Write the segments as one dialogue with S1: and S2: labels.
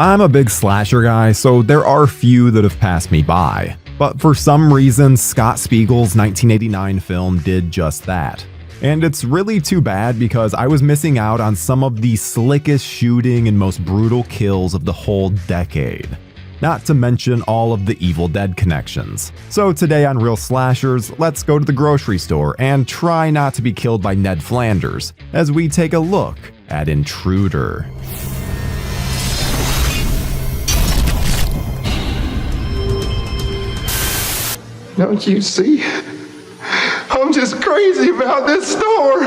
S1: I'm a big slasher guy, so there are few that have passed me by. But for some reason, Scott Spiegel's 1989 film did just that. And it's really too bad because I was missing out on some of the slickest shooting and most brutal kills of the whole decade. Not to mention all of the Evil Dead connections. So today on Real Slashers, let's go to the grocery store and try not to be killed by Ned Flanders as we take a look at Intruder.
S2: Don't you see? I'm just crazy about this store.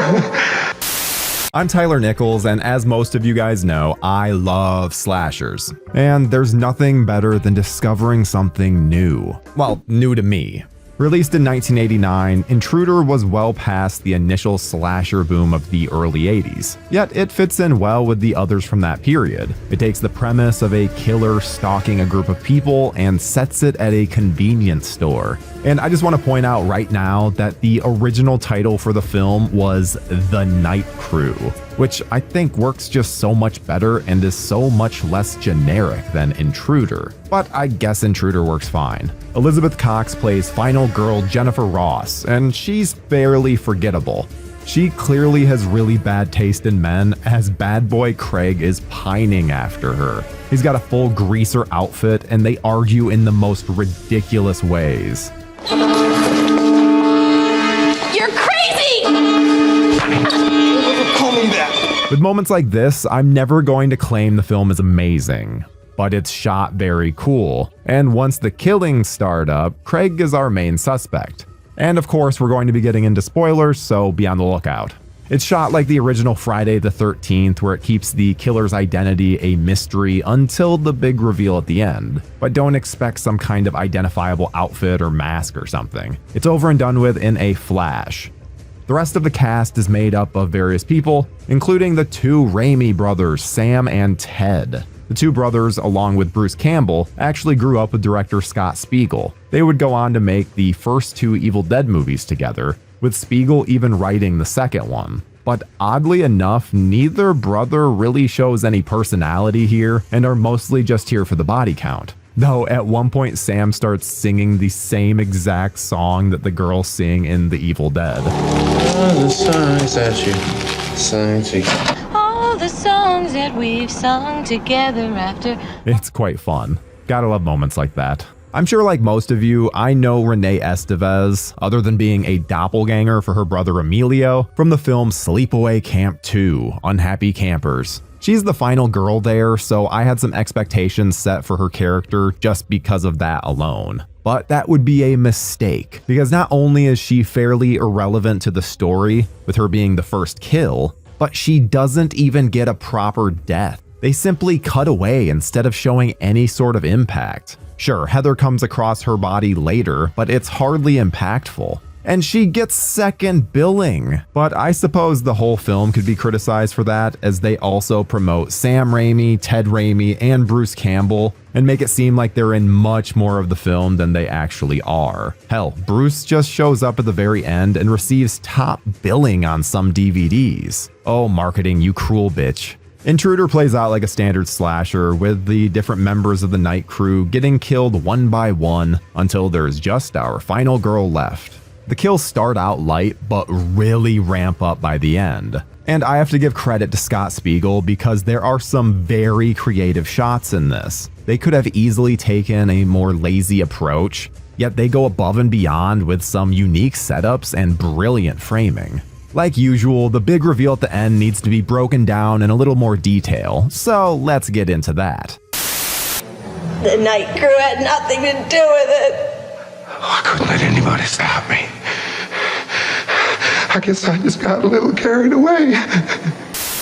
S1: I'm Tyler Nichols, and as most of you guys know, I love slashers. And there's nothing better than discovering something new. Well, new to me. Released in 1989, Intruder was well past the initial slasher boom of the early 80s, yet it fits in well with the others from that period. It takes the premise of a killer stalking a group of people and sets it at a convenience store. And I just want to point out right now that the original title for the film was The Night Crew, which I think works just so much better and is so much less generic than Intruder. But I guess Intruder works fine. Elizabeth Cox plays final girl Jennifer Ross, and she's fairly forgettable. She clearly has really bad taste in men, as bad boy Craig is pining after her. He's got a full greaser outfit, and they argue in the most ridiculous ways.
S3: You're crazy!
S2: Call me that.
S1: With moments like this, I'm never going to claim the film is amazing, but it's shot very cool. And once the killings start up, Craig is our main suspect. And of course, we're going to be getting into spoilers, so be on the lookout. It's shot like the original Friday the 13th, where it keeps the killer's identity a mystery until the big reveal at the end. But don't expect some kind of identifiable outfit or mask or something. It's over and done with in a flash. The rest of the cast is made up of various people, including the two Raimi brothers, Sam and Ted. The two brothers, along with Bruce Campbell, actually grew up with director Scott Spiegel. They would go on to make the first two Evil Dead movies together, with Spiegel even writing the second one. But oddly enough, neither brother really shows any personality here and are mostly just here for the body count. Though at one point Sam starts singing the same exact song that the girls sing in The Evil Dead.
S4: All the songs that you sang together.
S3: All the songs that we've sung together after.
S1: It's quite fun. Gotta love moments like that. I'm sure like most of you, I know Renee Estevez, other than being a doppelganger for her brother Emilio, from the film Sleepaway Camp 2, Unhappy Campers. She's the final girl there, so I had some expectations set for her character just because of that alone. But that would be a mistake, because not only is she fairly irrelevant to the story, with her being the first kill, but she doesn't even get a proper death. They simply cut away instead of showing any sort of impact. Sure, Heather comes across her body later, but it's hardly impactful. And she gets second billing. But I suppose the whole film could be criticized for that, as they also promote Sam Raimi, Ted Raimi, and Bruce Campbell, and make it seem like they're in much more of the film than they actually are. Hell, Bruce just shows up at the very end and receives top billing on some DVDs. Oh, marketing, you cruel bitch. Intruder plays out like a standard slasher, with the different members of the night crew getting killed one by one until there's just our final girl left. The kills start out light, but really ramp up by the end. And I have to give credit to Scott Spiegel because there are some very creative shots in this. They could have easily taken a more lazy approach, yet they go above and beyond with some unique setups and brilliant framing. Like usual, the big reveal at the end needs to be broken down in a little more detail, so let's get into that.
S5: The night crew had nothing to do with it.
S2: I couldn't let anybody stop me. I guess I just got a little carried away.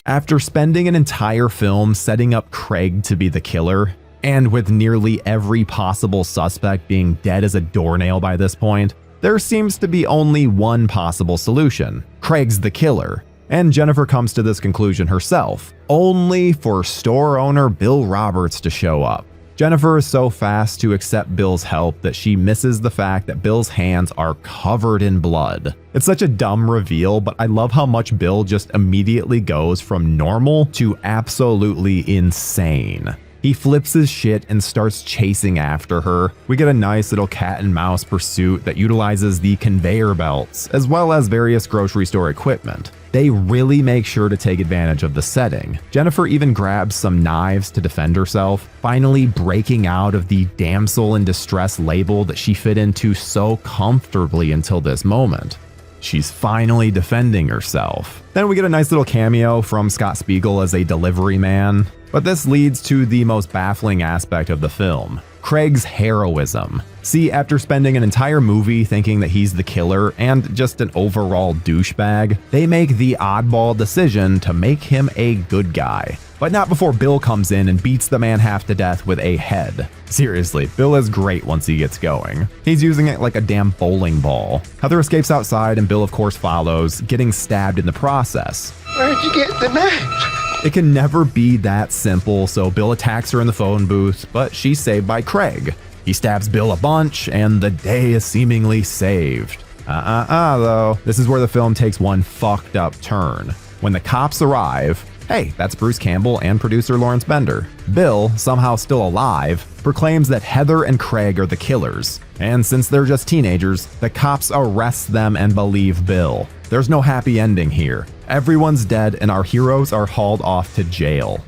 S1: After spending an entire film setting up Craig to be the killer, and with nearly every possible suspect being dead as a doornail by this point, there seems to be only one possible solution. Craig's the killer. And Jennifer comes to this conclusion herself, only for store owner Bill Roberts to show up. Jennifer is so fast to accept Bill's help that she misses the fact that Bill's hands are covered in blood. It's such a dumb reveal, but I love how much Bill just immediately goes from normal to absolutely insane. He flips his shit and starts chasing after her. We get a nice little cat and mouse pursuit that utilizes the conveyor belts, as well as various grocery store equipment. They really make sure to take advantage of the setting. Jennifer even grabs some knives to defend herself, finally breaking out of the damsel in distress label that she fit into so comfortably until this moment. She's finally defending herself. Then we get a nice little cameo from Scott Spiegel as a delivery man. But this leads to the most baffling aspect of the film, Craig's heroism. See, after spending an entire movie thinking that he's the killer and just an overall douchebag, they make the oddball decision to make him a good guy. But not before Bill comes in and beats the man half to death with a head. Seriously, Bill is great once he gets going. He's using it like a damn bowling ball. Heather escapes outside and Bill of course follows, getting stabbed in the process.
S2: Where'd you get the knife?
S1: It can never be that simple, so Bill attacks her in the phone booth, but she's saved by Craig. He stabs Bill a bunch, and the day is seemingly saved. Though. This is where the film takes one fucked up turn. When the cops arrive, hey, that's Bruce Campbell and producer Lawrence Bender. Bill, somehow still alive, proclaims that Heather and Craig are the killers. And since they're just teenagers, the cops arrest them and believe Bill. There's no happy ending here. Everyone's dead and our heroes are hauled off to jail.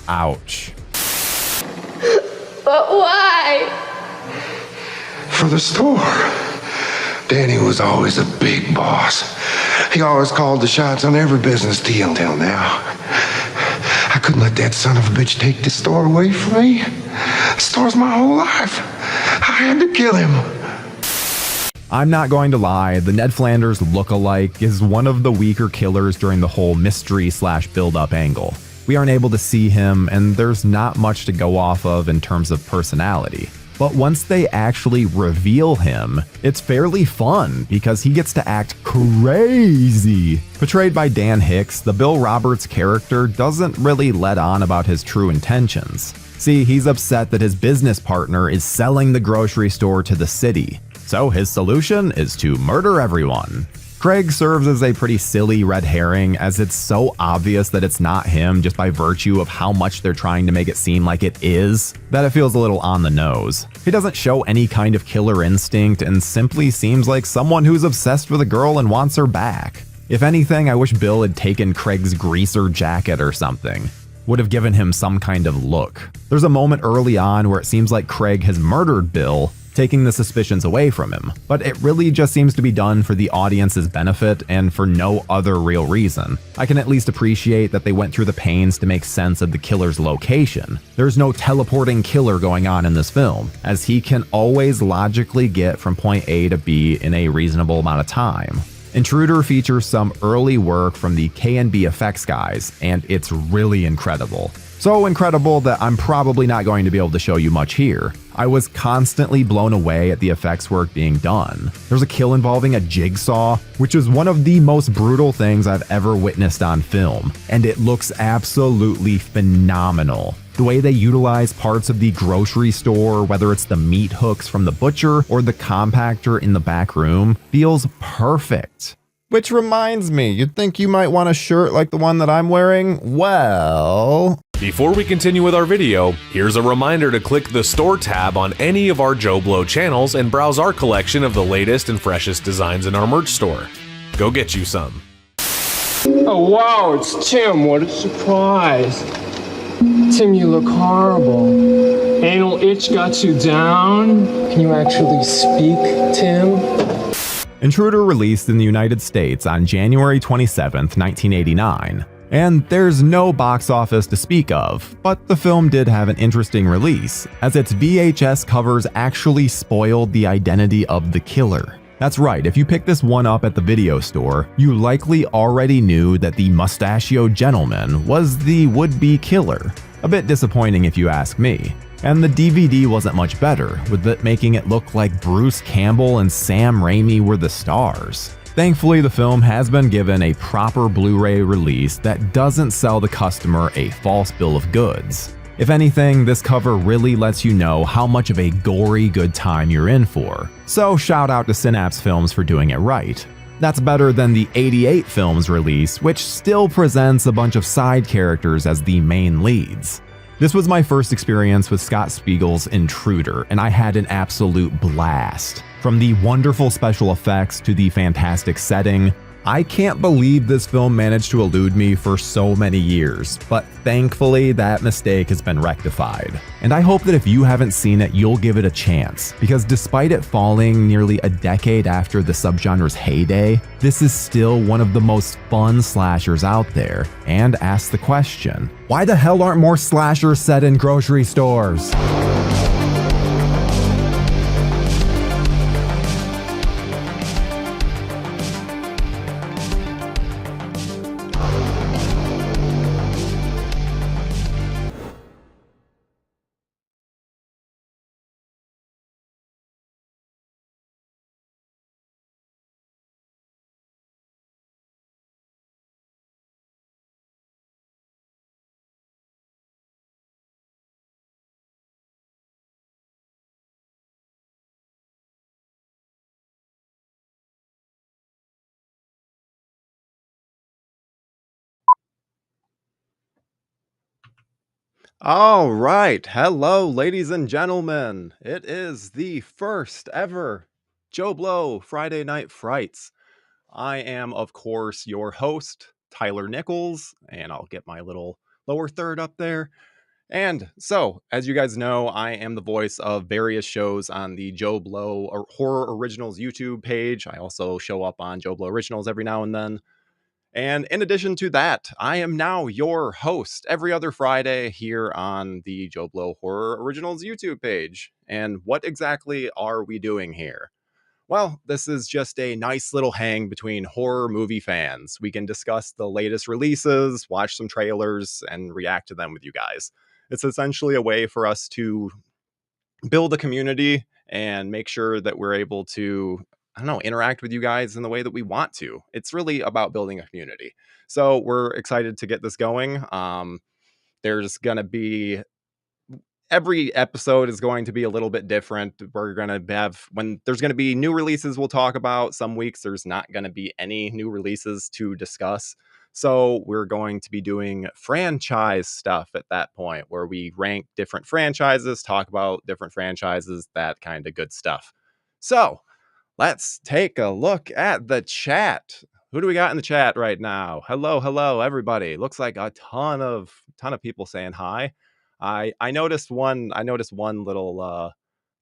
S1: Ouch.
S5: But why?
S2: For the store. Danny was always a big boss. He always called the shots on every business deal until now. I couldn't let that son of a bitch take the store away from me. The store's my whole life. I had to kill him.
S1: I'm not going to lie, the Ned Flanders look-alike is one of the weaker killers during the whole mystery/build-up angle. We aren't able to see him, and there's not much to go off of in terms of personality. But once they actually reveal him, it's fairly fun because he gets to act crazy. Portrayed by Dan Hicks, the Bill Roberts character doesn't really let on about his true intentions. See, he's upset that his business partner is selling the grocery store to the city. So his solution is to murder everyone. Craig serves as a pretty silly red herring, as it's so obvious that it's not him just by virtue of how much they're trying to make it seem like it is, that it feels a little on the nose. He doesn't show any kind of killer instinct and simply seems like someone who's obsessed with a girl and wants her back. If anything, I wish Bill had taken Craig's greaser jacket or something. Would have given him some kind of look. There's a moment early on where it seems like Craig has murdered Bill, taking the suspicions away from him, but it really just seems to be done for the audience's benefit and for no other real reason. I can at least appreciate that they went through the pains to make sense of the killer's location. There's no teleporting killer going on in this film, as he can always logically get from point A to B in a reasonable amount of time. Intruder features some early work from the K&B effects guys, and it's really incredible. So incredible that I'm probably not going to be able to show you much here. I was constantly blown away at the effects work being done. There's a kill involving a jigsaw, which is one of the most brutal things I've ever witnessed on film, and it looks absolutely phenomenal. The way they utilize parts of the grocery store, whether it's the meat hooks from the butcher or the compactor in the back room, feels perfect. Which reminds me, you'd think you might want a shirt like the one that I'm wearing? Well...
S6: Before we continue with our video, here's a reminder to click the store tab on any of our JoBlo channels and browse our collection of the latest and freshest designs in our merch store. Go get you some.
S7: Oh wow, it's Tim, what a surprise. Tim, you look horrible. Anal itch got you down? Can you actually speak, Tim?
S1: Intruder released in the United States on January 27, 1989. And there's no box office to speak of, but the film did have an interesting release, as its VHS covers actually spoiled the identity of the killer. That's right, if you picked this one up at the video store, you likely already knew that the mustachioed gentleman was the would-be killer. A bit disappointing if you ask me. And the DVD wasn't much better, with it making it look like Bruce Campbell and Sam Raimi were the stars. Thankfully, the film has been given a proper Blu-ray release that doesn't sell the customer a false bill of goods. If anything, this cover really lets you know how much of a gory good time you're in for. So shout out to Synapse Films for doing it right. That's better than the '88 film's release, which still presents a bunch of side characters as the main leads. This was my first experience with Scott Spiegel's Intruder, and I had an absolute blast. From the wonderful special effects to the fantastic setting, I can't believe this film managed to elude me for so many years, but thankfully that mistake has been rectified. And I hope that if you haven't seen it, you'll give it a chance, because despite it falling nearly a decade after the subgenre's heyday, this is still one of the most fun slashers out there, and asks the question, why the hell aren't more slashers set in grocery stores? All right. Hello, ladies and gentlemen. It is the first ever JoBlo Friday Night Frights. I am, of course, your host, Tyler Nichols, and I'll get my little lower third up there. And so, as you guys know, I am the voice of various shows on the JoBlo Horror Originals YouTube page. I also show up on JoBlo Originals every now and then. And in addition to that, I am now your host every other Friday here on the JoBlo Horror Originals YouTube page. And what exactly are we doing here? Well, this is just a nice little hang between horror movie fans. We can discuss the latest releases, watch some trailers, and react to them with you guys. It's essentially a way for us to build a community and make sure that we're able to, I don't know, interact with you guys in the way that we want to. It's really about building a community. So we're excited to get this going. There's going to be, every episode is going to be a little bit different. We're going to have, when there's going to be new releases we'll talk about. Some weeks there's not going to be any new releases to discuss. So we're going to be doing franchise stuff at that point, where we rank different franchises, talk about different franchises, that kind of good stuff. So let's take a look at the chat. Who do we got in the chat right now? Hello, everybody. Looks like a ton of people saying hi. I noticed one little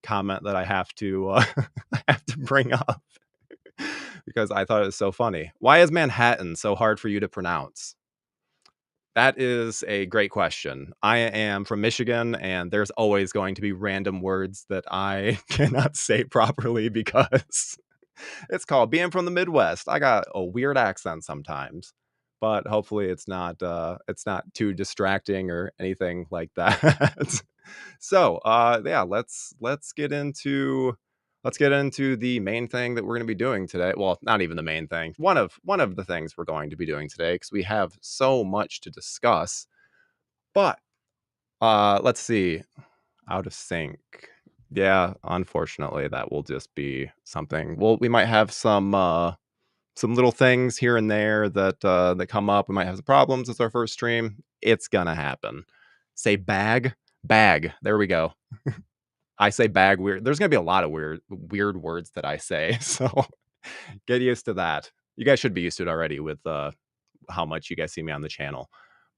S1: comment that I have to I have to bring up because I thought it was so funny. Why is Manhattan so hard for you to pronounce? That is a great question. I am from Michigan, and there's always going to be random words that I cannot say properly because it's called being from the Midwest. I got a weird accent sometimes, but hopefully it's not too distracting or anything like that. So, yeah, let's get into the main thing that we're going to be doing today. Well, not even the main thing. One of the things we're going to be doing today, because we have so much to discuss. But let's see. Out of sync. Yeah, unfortunately, that will just be something. Well, we might have some little things here and there that come up. We might have some problems. It's our first stream. It's gonna happen. Say bag. There we go. I say bag weird. There's gonna be a lot of weird words that I say. So get used to that. You guys should be used to it already with how much you guys see me on the channel.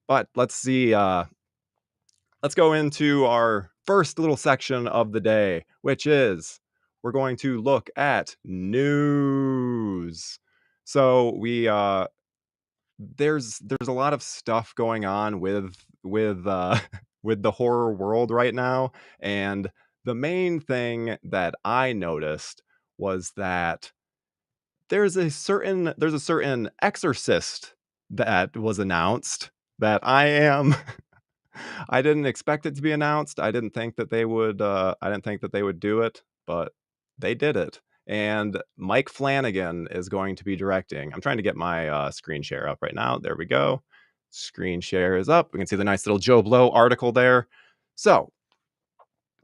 S1: But let's see. Let's go into our first little section of the day, which is we're going to look at news. So there's a lot of stuff going on with with the horror world right now, and the main thing that I noticed was that there's a certain exorcist that was announced that I didn't expect it to be announced. I didn't think that they would do it, but they did it. And Mike Flanagan is going to be directing. I'm trying to get my screen share up right now. There we go. Screen share is up. We can see the nice little JoBlo article there. So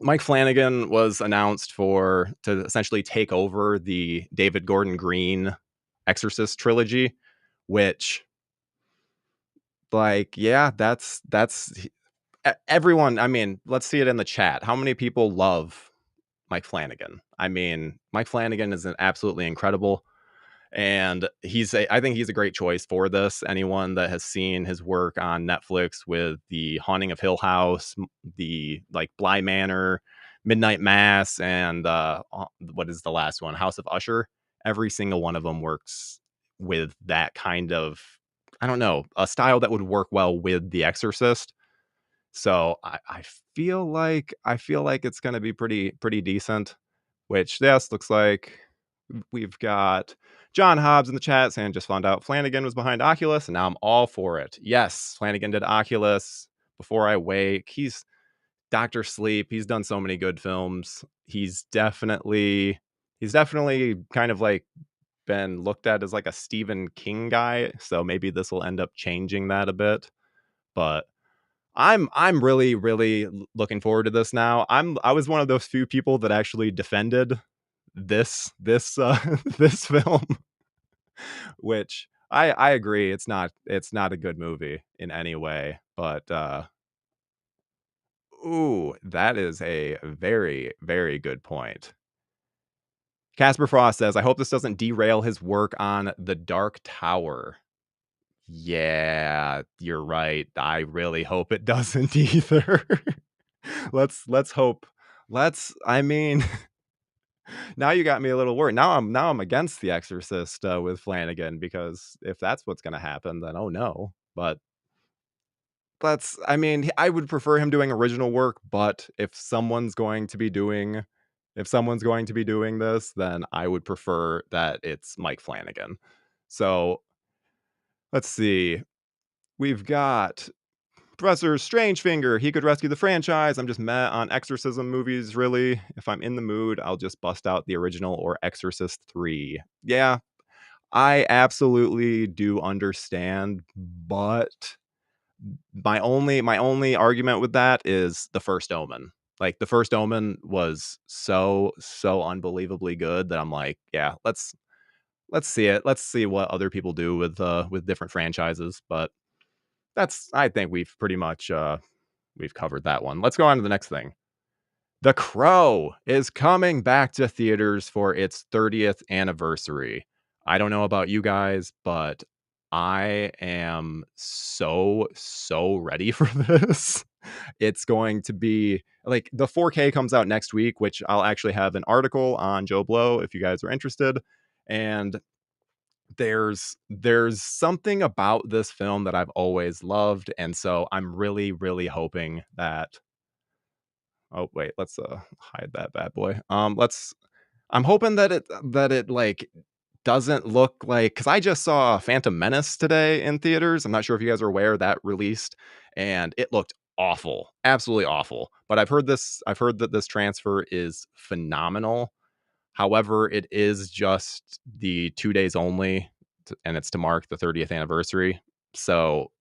S1: Mike Flanagan was announced to essentially take over the David Gordon Green Exorcist trilogy, which, like, yeah, that's everyone. I mean, let's see it in the chat. How many people love Mike Flanagan? I mean, Mike Flanagan is absolutely incredible. And I think he's a great choice for this. Anyone that has seen his work on Netflix with The Haunting of Hill House, the like Bly Manor, Midnight Mass, and what is the last one? House of Usher. Every single one of them works with that kind of, I don't know, a style that would work well with The Exorcist. So I feel like it's going to be pretty decent. Which, yes, looks like we've got John Hobbs in the chat saying, just found out Flanagan was behind Oculus, and now I'm all for it. Yes, Flanagan did Oculus, Before I Wake. He's Dr. Sleep. He's done so many good films. He's definitely kind of like been looked at as like a Stephen King guy. So maybe this will end up changing that a bit. But I'm really looking forward to this now. I was one of those few people that actually defended this this film, which I agree it's not a good movie in any way, but ooh, that is a very good point. Casper Frost says, I hope this doesn't derail his work on The Dark Tower. Yeah, you're right. I really hope it doesn't either. Let's hope. I mean, now you got me a little worried. Now I'm against The Exorcist with Flanagan, because if that's what's going to happen, then oh no. But I mean, I would prefer him doing original work, but if someone's going to be doing this, then I would prefer that it's Mike Flanagan. So let's see. We've got Professor Strangefinger. He could rescue the franchise. I'm just meh on Exorcism movies, really. If I'm in the mood, I'll just bust out the original or Exorcist 3. Yeah, I absolutely do understand, but my only argument with that is The First Omen. Like, The First Omen was so unbelievably good that I'm like, yeah, let's see it. Let's see what other people do with different franchises. But I think we've pretty much we've covered that one. Let's go on to the next thing. The Crow is coming back to theaters for its 30th anniversary. I don't know about you guys, but I am so ready for this. It's going to be like, the 4K comes out next week, which I'll actually have an article on JoBlo if you guys are interested. And there's something about this film that I've always loved, and so I'm really hoping that, oh wait, let's hide that bad boy. I'm hoping that it like doesn't look like, because I just saw Phantom Menace today in theaters. I'm not sure if you guys are aware, that released, and it looked awful, absolutely awful. But I've heard that this transfer is phenomenal. However, it is just the 2 days only, and it's to mark the 30th anniversary. So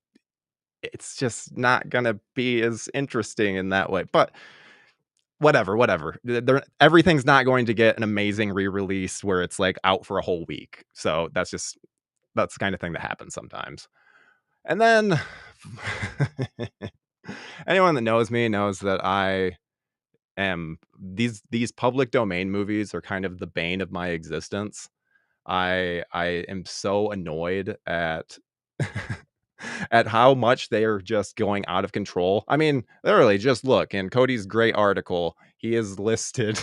S1: it's just not going to be as interesting in that way. But whatever. Everything's not going to get an amazing re-release where it's like out for a whole week. So that's the kind of thing that happens sometimes. And then anyone that knows me knows that these public domain movies are kind of the bane of my existence. I am so annoyed at at how much they are just going out of control. I mean, literally, just look in Cody's great article. He is listed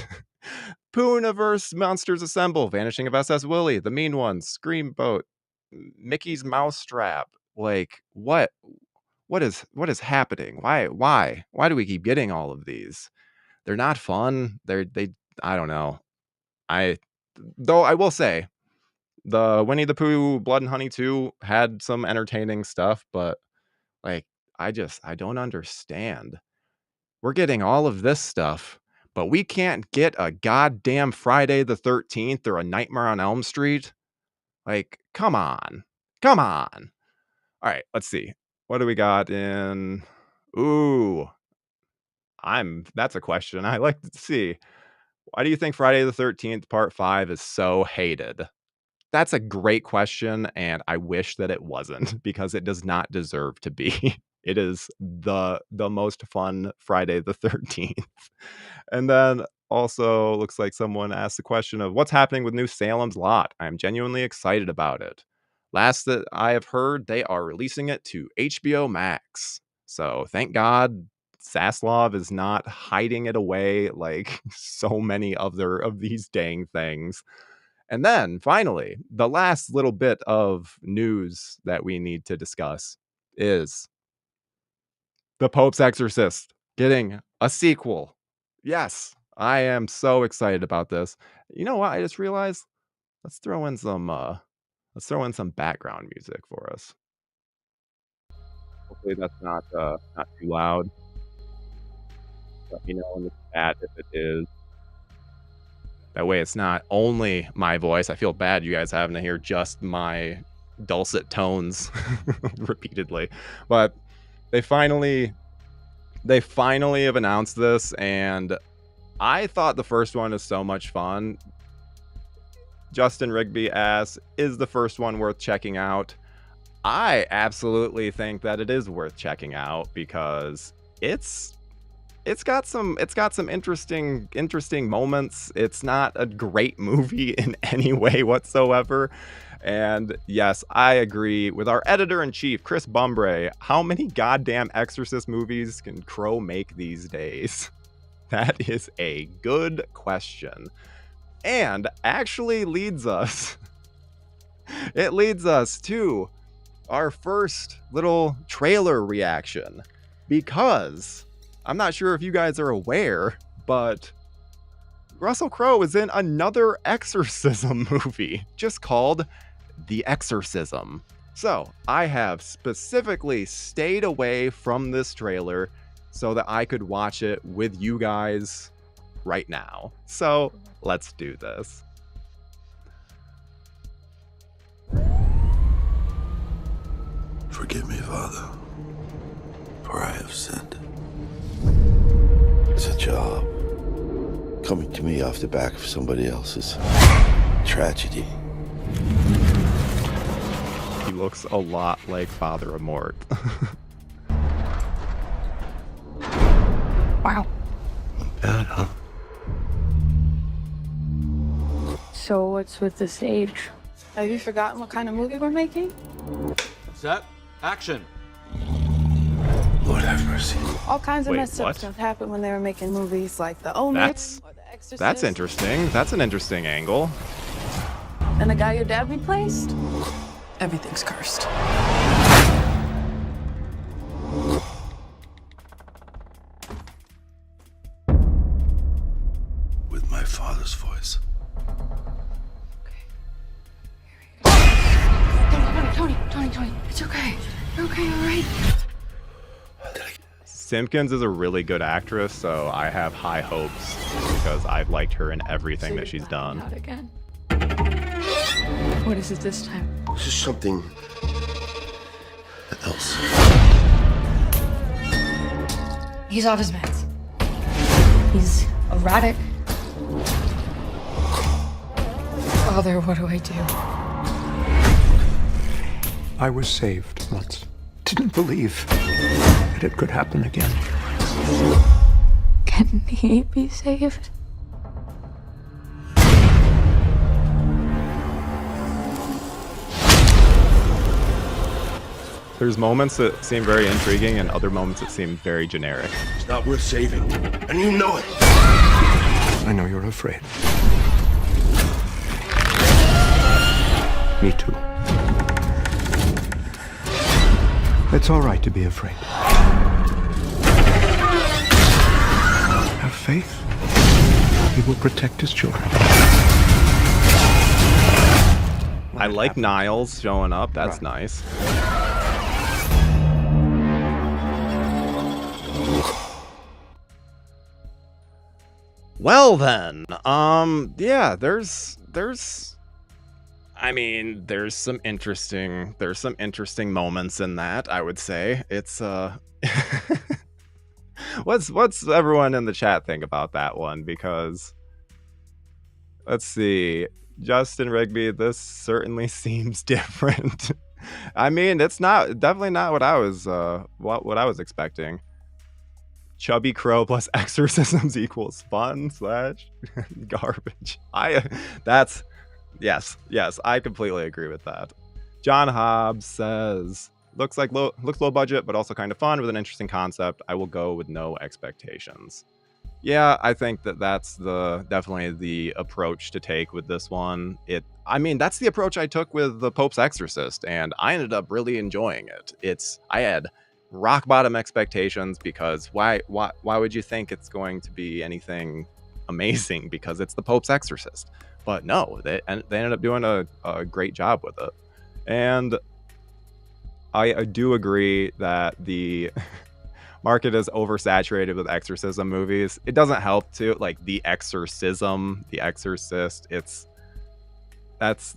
S1: Pooniverse Monsters Assemble, Vanishing of SS Willy, The Mean Ones, Scream Boat, Mickey's Mousetrap. Like, what is happening? Why do we keep getting all of these? They're not fun. I don't know. Though I will say, the Winnie the Pooh Blood and Honey 2 had some entertaining stuff, but like, I don't understand. We're getting all of this stuff, but we can't get a goddamn Friday the 13th or a Nightmare on Elm Street. Like, come on. Come on. All right, let's see. What do we got in? Ooh. That's a question I like to see. Why do you think Friday the 13th Part 5 is so hated? That's a great question, and I wish that it wasn't, because it does not deserve to be. It is the most fun Friday the 13th. And then also looks like someone asked the question of what's happening with New Salem's Lot. I am genuinely excited about it. Last that I have heard, they are releasing it to HBO Max. So thank God Zaslav is not hiding it away like so many other of these dang things. And then finally, the last little bit of news that we need to discuss is The Pope's Exorcist getting a sequel. Yes, I am so excited about this. You know what? I just realized, let's throw in some background music for us. Hopefully that's not too loud. Let me know in the chat if it is. That way it's not only my voice. I feel bad you guys having to hear just my dulcet tones repeatedly. But they finally have announced this, and I thought the first one is so much fun. Justin Rigby asks, is the first one worth checking out? I absolutely think that it is worth checking out, because it's got some interesting moments. It's not a great movie in any way whatsoever. And yes, I agree with our editor-in-chief, Chris Bumbray. How many goddamn Exorcist movies can Crow make these days? That is a good question. And actually leads us to our first little trailer reaction, because I'm not sure if you guys are aware, but Russell Crowe is in another Exorcism movie just called The Exorcism. So I have specifically stayed away from this trailer so that I could watch it with you guys right now. So let's do this.
S8: Forgive me, Father, for I have sinned. It's a job coming to me off the back of somebody else's tragedy.
S1: He looks a lot like Father Amort.
S9: Wow.
S8: Not bad, huh?
S9: So what's with the stage? Have you forgotten what kind of movie we're making?
S10: Set. Action.
S8: Lord have mercy.
S9: All kinds of
S1: Wait,
S9: messed up
S1: what?
S9: stuff happened when they were making movies like The Omen or The Exorcist.
S1: That's interesting. That's an interesting angle.
S9: And the guy your dad replaced? Everything's cursed.
S8: With my father's voice.
S9: Tony, it's okay. You're okay, all right?
S1: Simpkins is a really good actress, so I have high hopes because I've liked her in everything that she's done.
S9: Out again. What is it this time?
S8: This is something else.
S3: He's off his meds. He's erratic. Father, what do I do?
S11: I was saved once. Didn't believe that it could happen again.
S9: Can he be saved?
S1: There's moments that seem very intriguing and other moments that seem very generic.
S8: It's not worth saving, and you know it.
S11: I know you're afraid. Me too. It's all right to be afraid. Have faith. He will protect his children.
S12: I like Niles showing up. That's nice. Well then, yeah, there's some interesting moments in that, I would say. It's what's everyone in the chat think about that one? Because let's see, Justin Rigby, this certainly seems different. I mean, it's definitely not what I was what I was expecting. Chubby Crow plus exorcisms equals fun / garbage. Yes, I completely agree with that. John Hobbs says, looks low budget, but also kind of fun with an interesting concept. I will go with no expectations. Yeah, I think that's definitely the approach to take with this one. That's the approach I took with the Pope's Exorcist, and I ended up really enjoying it. I had rock bottom expectations because why would you think it's going to be anything amazing, because it's the Pope's Exorcist? But no, they ended up doing a great job with it. And I do agree that the market is oversaturated with exorcism movies. It doesn't help to, like, The Exorcism, The Exorcist, that's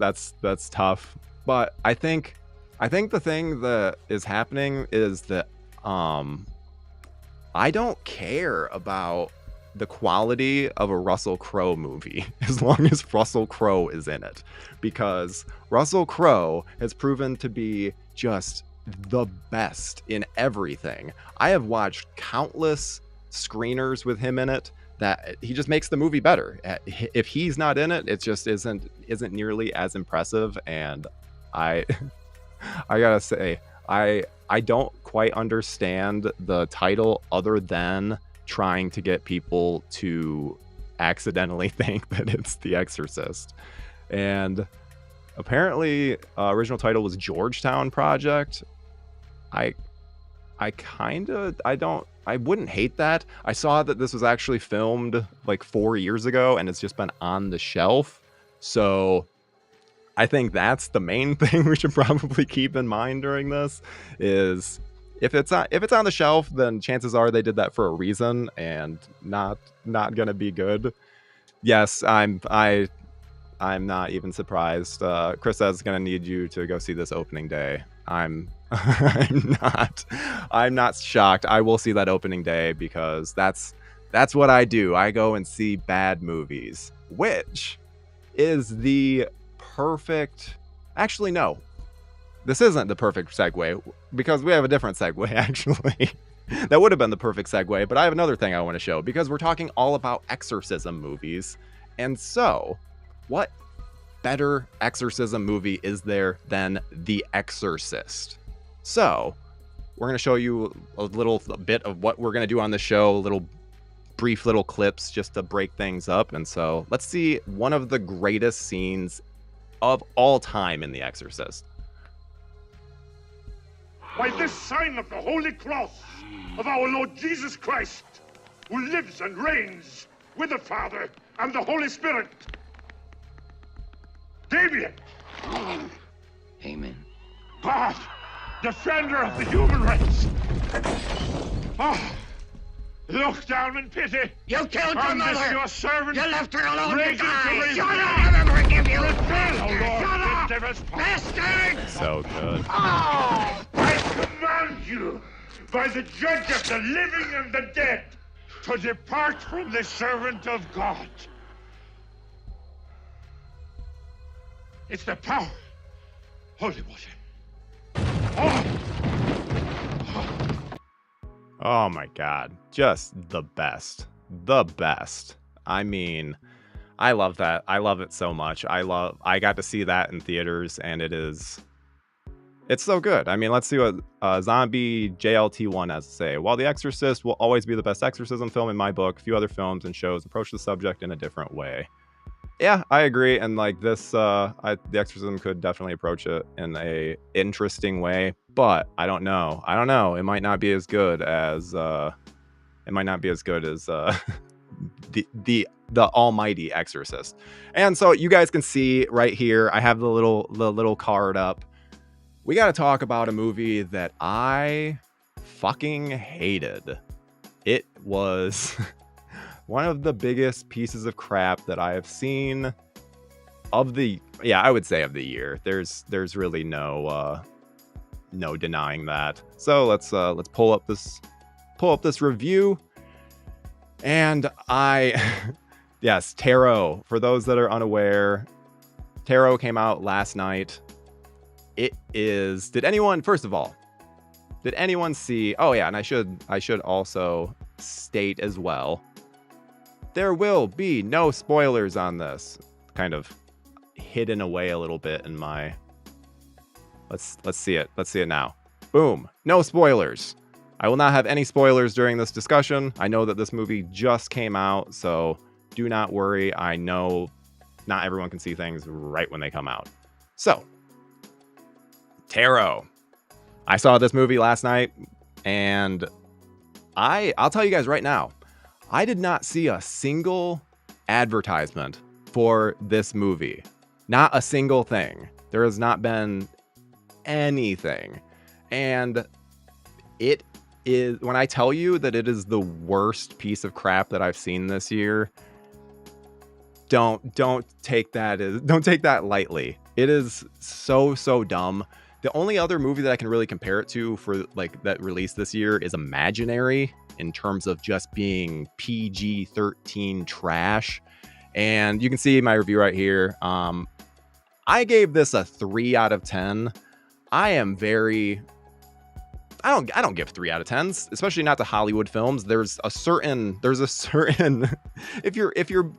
S12: tough. But I think the thing that is happening is that I don't care about the quality of a Russell Crowe movie as long as Russell Crowe is in it, because Russell Crowe has proven to be just the best in everything. I have watched countless screeners with him in it that he just makes the movie better. If he's not in it, it just isn't nearly as impressive. And I gotta say, I don't quite understand the title, other than trying to get people to accidentally think that it's The Exorcist. And apparently original title was Georgetown Project. I wouldn't hate that. I saw that this was actually filmed like 4 years ago and it's just been on the shelf. So I think that's the main thing we should probably keep in mind during this, is if it's on the shelf, then chances are they did that for a reason and not gonna be good. Yes, I'm not even surprised. Chris says it's gonna need you to go see this opening day. I'm not shocked. I will see that opening day, because that's what I do. I go and see bad movies, which is the perfect. Actually, no. This isn't the perfect segue, because we have a different segue, actually. That would have been the perfect segue, but I have another thing I want to show, because we're talking all about exorcism movies. And so, what better exorcism movie is there than The Exorcist? So, we're going to show you a bit of what we're going to do on the show, brief little clips just to break things up. And so, let's see one of the greatest scenes of all time in The Exorcist.
S13: By this sign of the Holy Cross of our Lord Jesus Christ, who lives and reigns with the Father and the Holy Spirit. Damien!
S14: Amen.
S13: God, defender of the human race. Oh, look down in pity.
S14: You killed your
S13: on
S14: mother.
S13: This your servant.
S14: You left her alone to
S13: Raging
S14: die.
S13: to
S14: Shut up! I'll never forgive you.
S13: Repent, O Lord.
S14: Shut up,
S13: Devil's
S14: bastard!
S1: So good.
S14: Oh!
S13: I command you, by the judge of the living and the dead, to depart from the servant of God. It's the power. Holy water.
S1: Oh my god. Just the best. The best. I mean, I love that. I love it so much. I got to see that in theaters, and it's so good. I mean, let's see what Zombie JLT1 has to say. While The Exorcist will always be the best exorcism film in my book, few other films and shows approach the subject in a different way.
S12: Yeah, I agree. And like this, The Exorcism could definitely approach it in a interesting way, but I don't know. It might not be as good as the almighty Exorcist. And so you guys can see right here, I have the little card up. We got to talk about a movie that I fucking hated. It was one of the biggest pieces of crap that I have seen of the year. There's really no denying that. So let's pull up this review. And yes, Tarot. For those that are unaware, Tarot came out last night. It is. Did anyone see? Oh yeah, and I should also state as well, there will be no spoilers on this. Kind of hidden away a little bit in my. Let's see it. Let's see it now. Boom. No spoilers. I will not have any spoilers during this discussion. I know that this movie just came out, so do not worry. I know not everyone can see things right when they come out. So, Tarot. I saw this movie last night, and I'll tell you guys right now, I did not see a single advertisement for this movie. Not a single thing. There has not been anything. And it is, when I tell you that it is the worst piece of crap that I've seen this year, don't take that lightly. It is so dumb. The only other movie that I can really compare it to for like that released this year is Imaginary, in terms of just being PG-13 trash. And you can see my review right here. I gave this a 3 out of 10. I don't give 3 out of 10s, especially not to Hollywood films. There's a certain if you're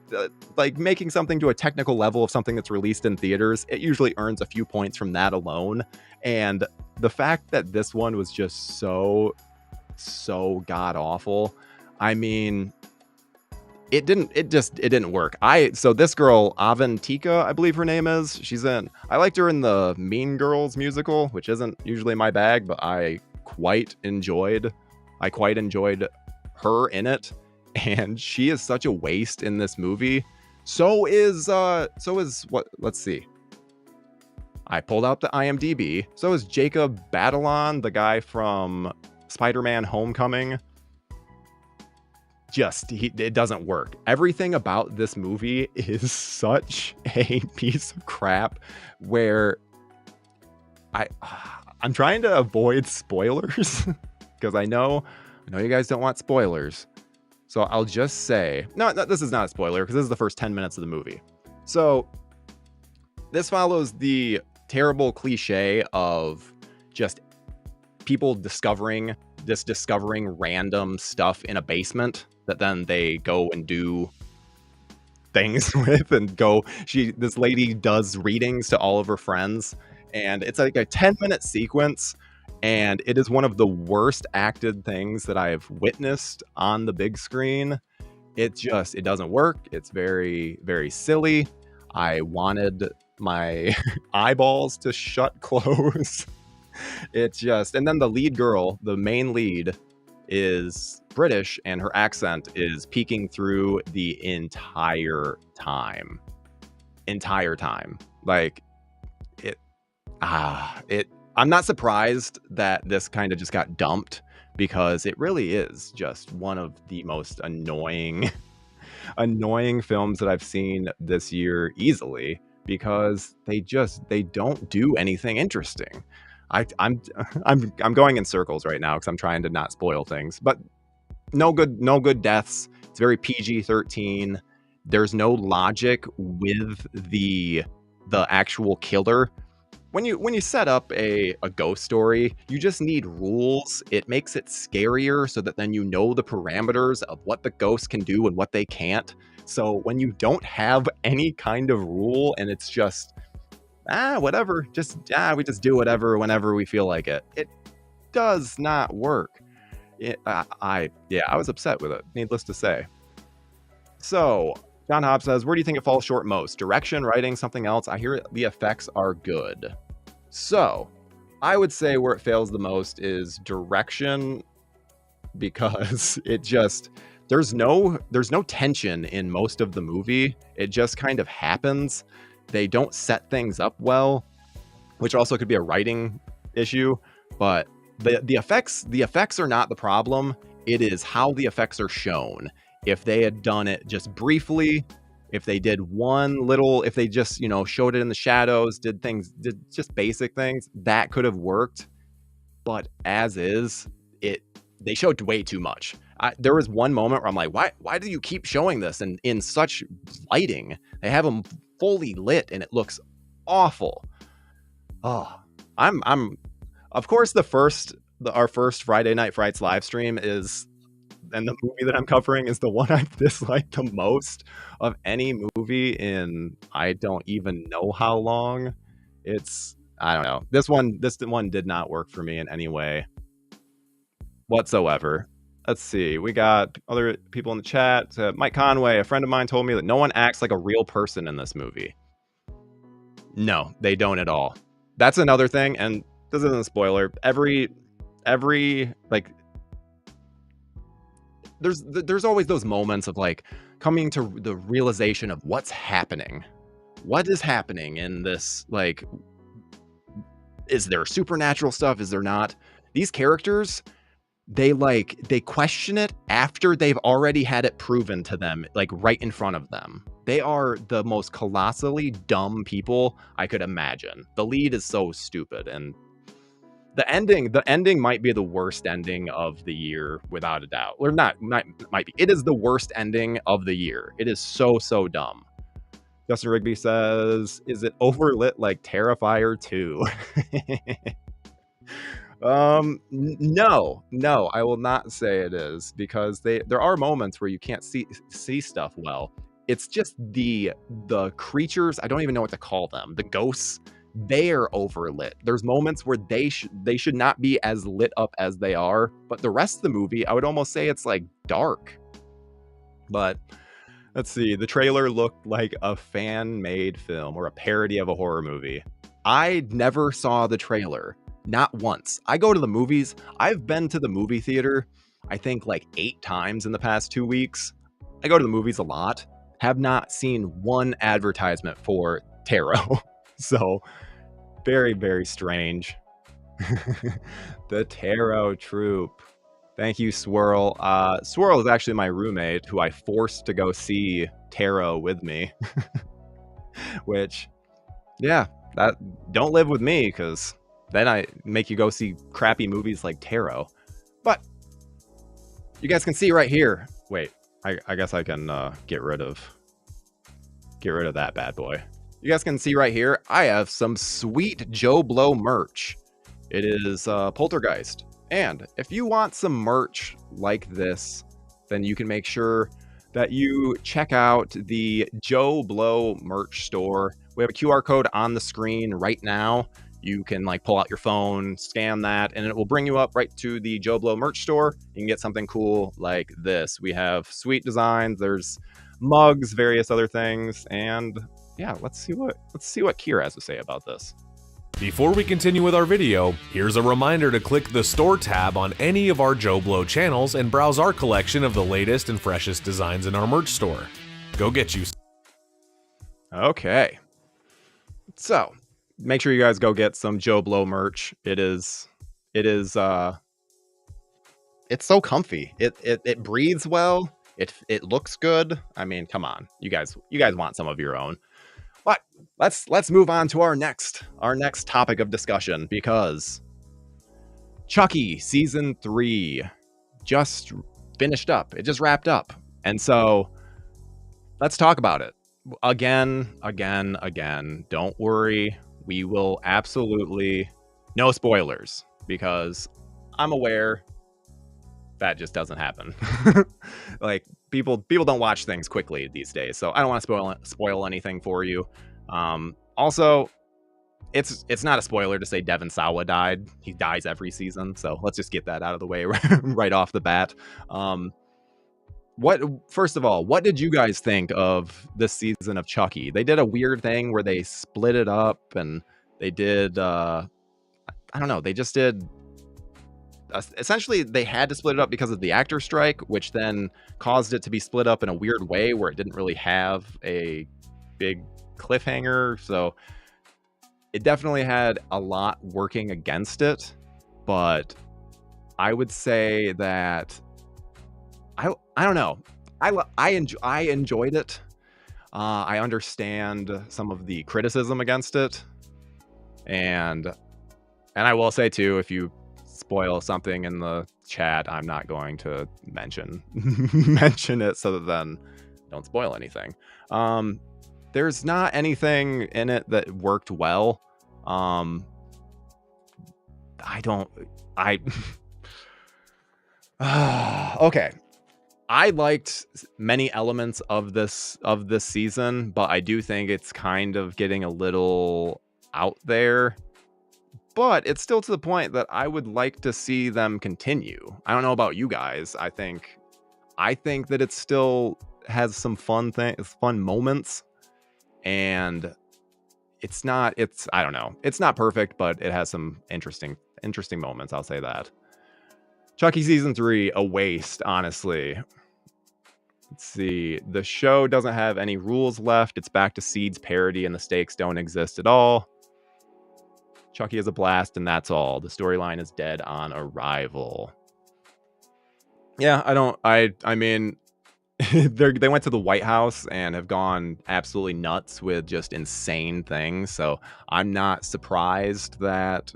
S12: like making something to a technical level of something that's released in theaters, it usually earns a few points from that alone. And the fact that this one was just so god awful. I mean, it didn't work. So this girl, Avantika, I believe her name is, I liked her in the Mean Girls musical, which isn't usually my bag, but I quite enjoyed her in it. And she is such a waste in this movie. So is what, let's see. I pulled out the IMDb. So is Jacob Batalon, the guy from Spider-Man Homecoming. It doesn't work. Everything about this movie is such a piece of crap where I'm trying to avoid spoilers because I know you guys don't want spoilers. So I'll just say, no, this is not a spoiler because this is the first 10 minutes of the movie. So this follows the terrible cliche of just people discovering random stuff in a basement that then they go and do things with and this lady does readings to all of her friends, and it's like a 10-minute sequence, and it is one of the worst acted things that I've witnessed on the big screen. It doesn't work. It's very, very silly. I wanted my eyeballs to shut close. And then the lead girl, the main lead, is British, and her accent is peeking through the entire time. Like I'm not surprised that this kind of just got dumped, because it really is just one of the most annoying films that I've seen this year easily, because they don't do anything interesting. I'm going in circles right now because I'm trying to not spoil things, but no good deaths. It's very PG-13. There's no logic with the actual killer. When you set up a ghost story, you just need rules. It makes it scarier so that then you know the parameters of what the ghosts can do and what they can't. So when you don't have any kind of rule and it's just whatever, we just do whatever whenever we feel like it, it does not work. I was upset with it, needless to say. So John Hobbs says, where do you think it falls short most? Direction, writing, something else? I hear the effects are good. So, I would say where it fails the most is direction, because it just, there's no tension in most of the movie. It just kind of happens. They don't set things up well, which also could be a writing issue, but the effects are not the problem. It is how the effects are shown. If they had done it just briefly, if they did if they just, showed it in the shadows, did just basic things, that could have worked. But as is, they showed way too much. There was one moment where I'm like, why do you keep showing this in such lighting? They have them fully lit and it looks awful. Oh, I'm of course our first Friday Night Frights live stream is, and the movie that I'm covering is the one I've disliked the most of any movie in I don't even know how long. I don't know. This one did not work for me in any way whatsoever. Let's see. We got other people in the chat. Mike Conway, a friend of mine, told me that no one acts like a real person in this movie. No, they don't at all. That's another thing, and this isn't a spoiler. Every like, there's always those moments of like coming to the realization of what's happening. What is happening in this? Like, is there supernatural stuff? Is there not? These characters, they question it after they've already had it proven to them, like right in front of them. They are the most colossally dumb people I could imagine. The lead is so stupid, and the ending might be the worst ending of the year without a doubt. Or might be. It is the worst ending of the year. It is so dumb. Justin Rigby says, is it overlit like Terrifier 2? No, I will not say it is, because there are moments where you can't see stuff well. It's just the creatures, I don't even know what to call them, the ghosts, they're overlit. There's moments where they should not be as lit up as they are, but the rest of the movie, I would almost say it's like dark. But let's see, the trailer looked like a fan-made film or a parody of a horror movie. I never saw the trailer. Not once. I go to the movies. I've been to the movie theater, I think like 8 times in the past 2 weeks. I go to the movies a lot. Have not seen one advertisement for tarot. So very, very strange. The Tarot Troupe. Thank you, Swirl. Swirl is actually my roommate who I forced to go see tarot with me. Which, yeah, that don't live with me, because then I make you go see crappy movies like Tarot. But you guys can see right here. Wait, I guess I can get rid of that bad boy. You guys can see right here, I have some sweet JoBlo merch. It is Poltergeist. And if you want some merch like this, then you can make sure that you check out the JoBlo merch store. We have a QR code on the screen right now. You can like pull out your phone, scan that, and it will bring you up right to the JoBlo merch store. You can get something cool like this. We have sweet designs. There's mugs, various other things, and yeah, let's see what Kier has to say about this.
S6: Before we continue with our video, here's a reminder to click the store tab on any of our JoBlo channels and browse our collection of the latest and freshest designs in our merch store. Go get you.
S12: Okay. So, make sure you guys go get some JoBlo merch. It's so comfy. It breathes well. It looks good. I mean, come on. You guys want some of your own. But let's move on to our next topic of discussion, because Chucky Season 3 just finished up. It just wrapped up. And so let's talk about it. Again. Don't worry. We will absolutely no spoilers, because I'm aware that just doesn't happen. Like people don't watch things quickly these days, so I don't want to spoil anything for you. Also, it's not a spoiler to say Devon Sawa died. He dies every season, so let's just get that out of the way right off the bat. First of all, what did you guys think of this season of Chucky? They did a weird thing where they split it up, and they did I don't know, they just did essentially they had to split it up because of the actor strike, which then caused it to be split up in a weird way where it didn't really have a big cliffhanger. So it definitely had a lot working against it, but I would say that I don't know. I enjoyed it. I understand some of the criticism against it, and I will say too, if you spoil something in the chat, I'm not going to mention it, so that then don't spoil anything. There's not anything in it that worked well. Okay. I liked many elements of this season, but I do think it's kind of getting a little out there. But it's still to the point that I would like to see them continue. I don't know about you guys. I think that it still has some fun moments, and I don't know. It's not perfect, but it has some interesting moments. I'll say that. Chucky Season 3, a waste, honestly. Let's see. The show doesn't have any rules left. It's back to Seed's parody, and the stakes don't exist at all. Chucky is a blast, and that's all. The storyline is dead on arrival. Yeah, I mean, they went to the White House and have gone absolutely nuts with just insane things. So I'm not surprised that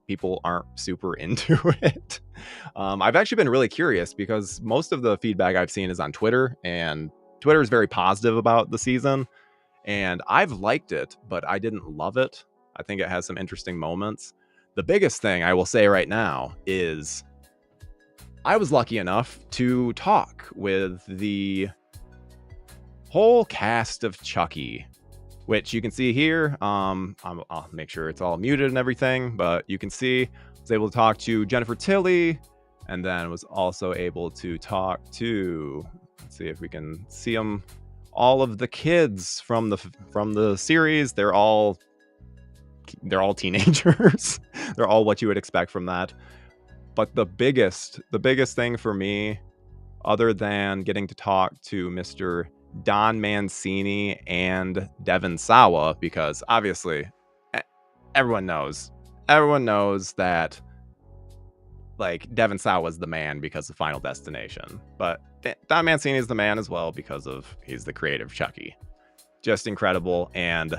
S12: people aren't super into it. I've actually been really curious because most of the feedback I've seen is on Twitter, and Twitter is very positive about the season, and I've liked it, but I didn't love it. I think it has some interesting moments. The biggest thing I will say right now is I was lucky enough to talk with the whole cast of Chucky, which you can see here. I'll make sure it's all muted and everything, but you can see I was able to talk to Jennifer Tilly, and then was also able to talk to, let's see if we can see them, all of the kids from the series. They're all teenagers. They're all what you would expect from that. But the biggest thing for me, other than getting to talk to Mr. Don Mancini and Devon Sawa, because obviously everyone knows that like Devon Sawa is the man because of Final Destination, but Don Mancini is the man as well because he's the creator of Chucky. Just incredible. And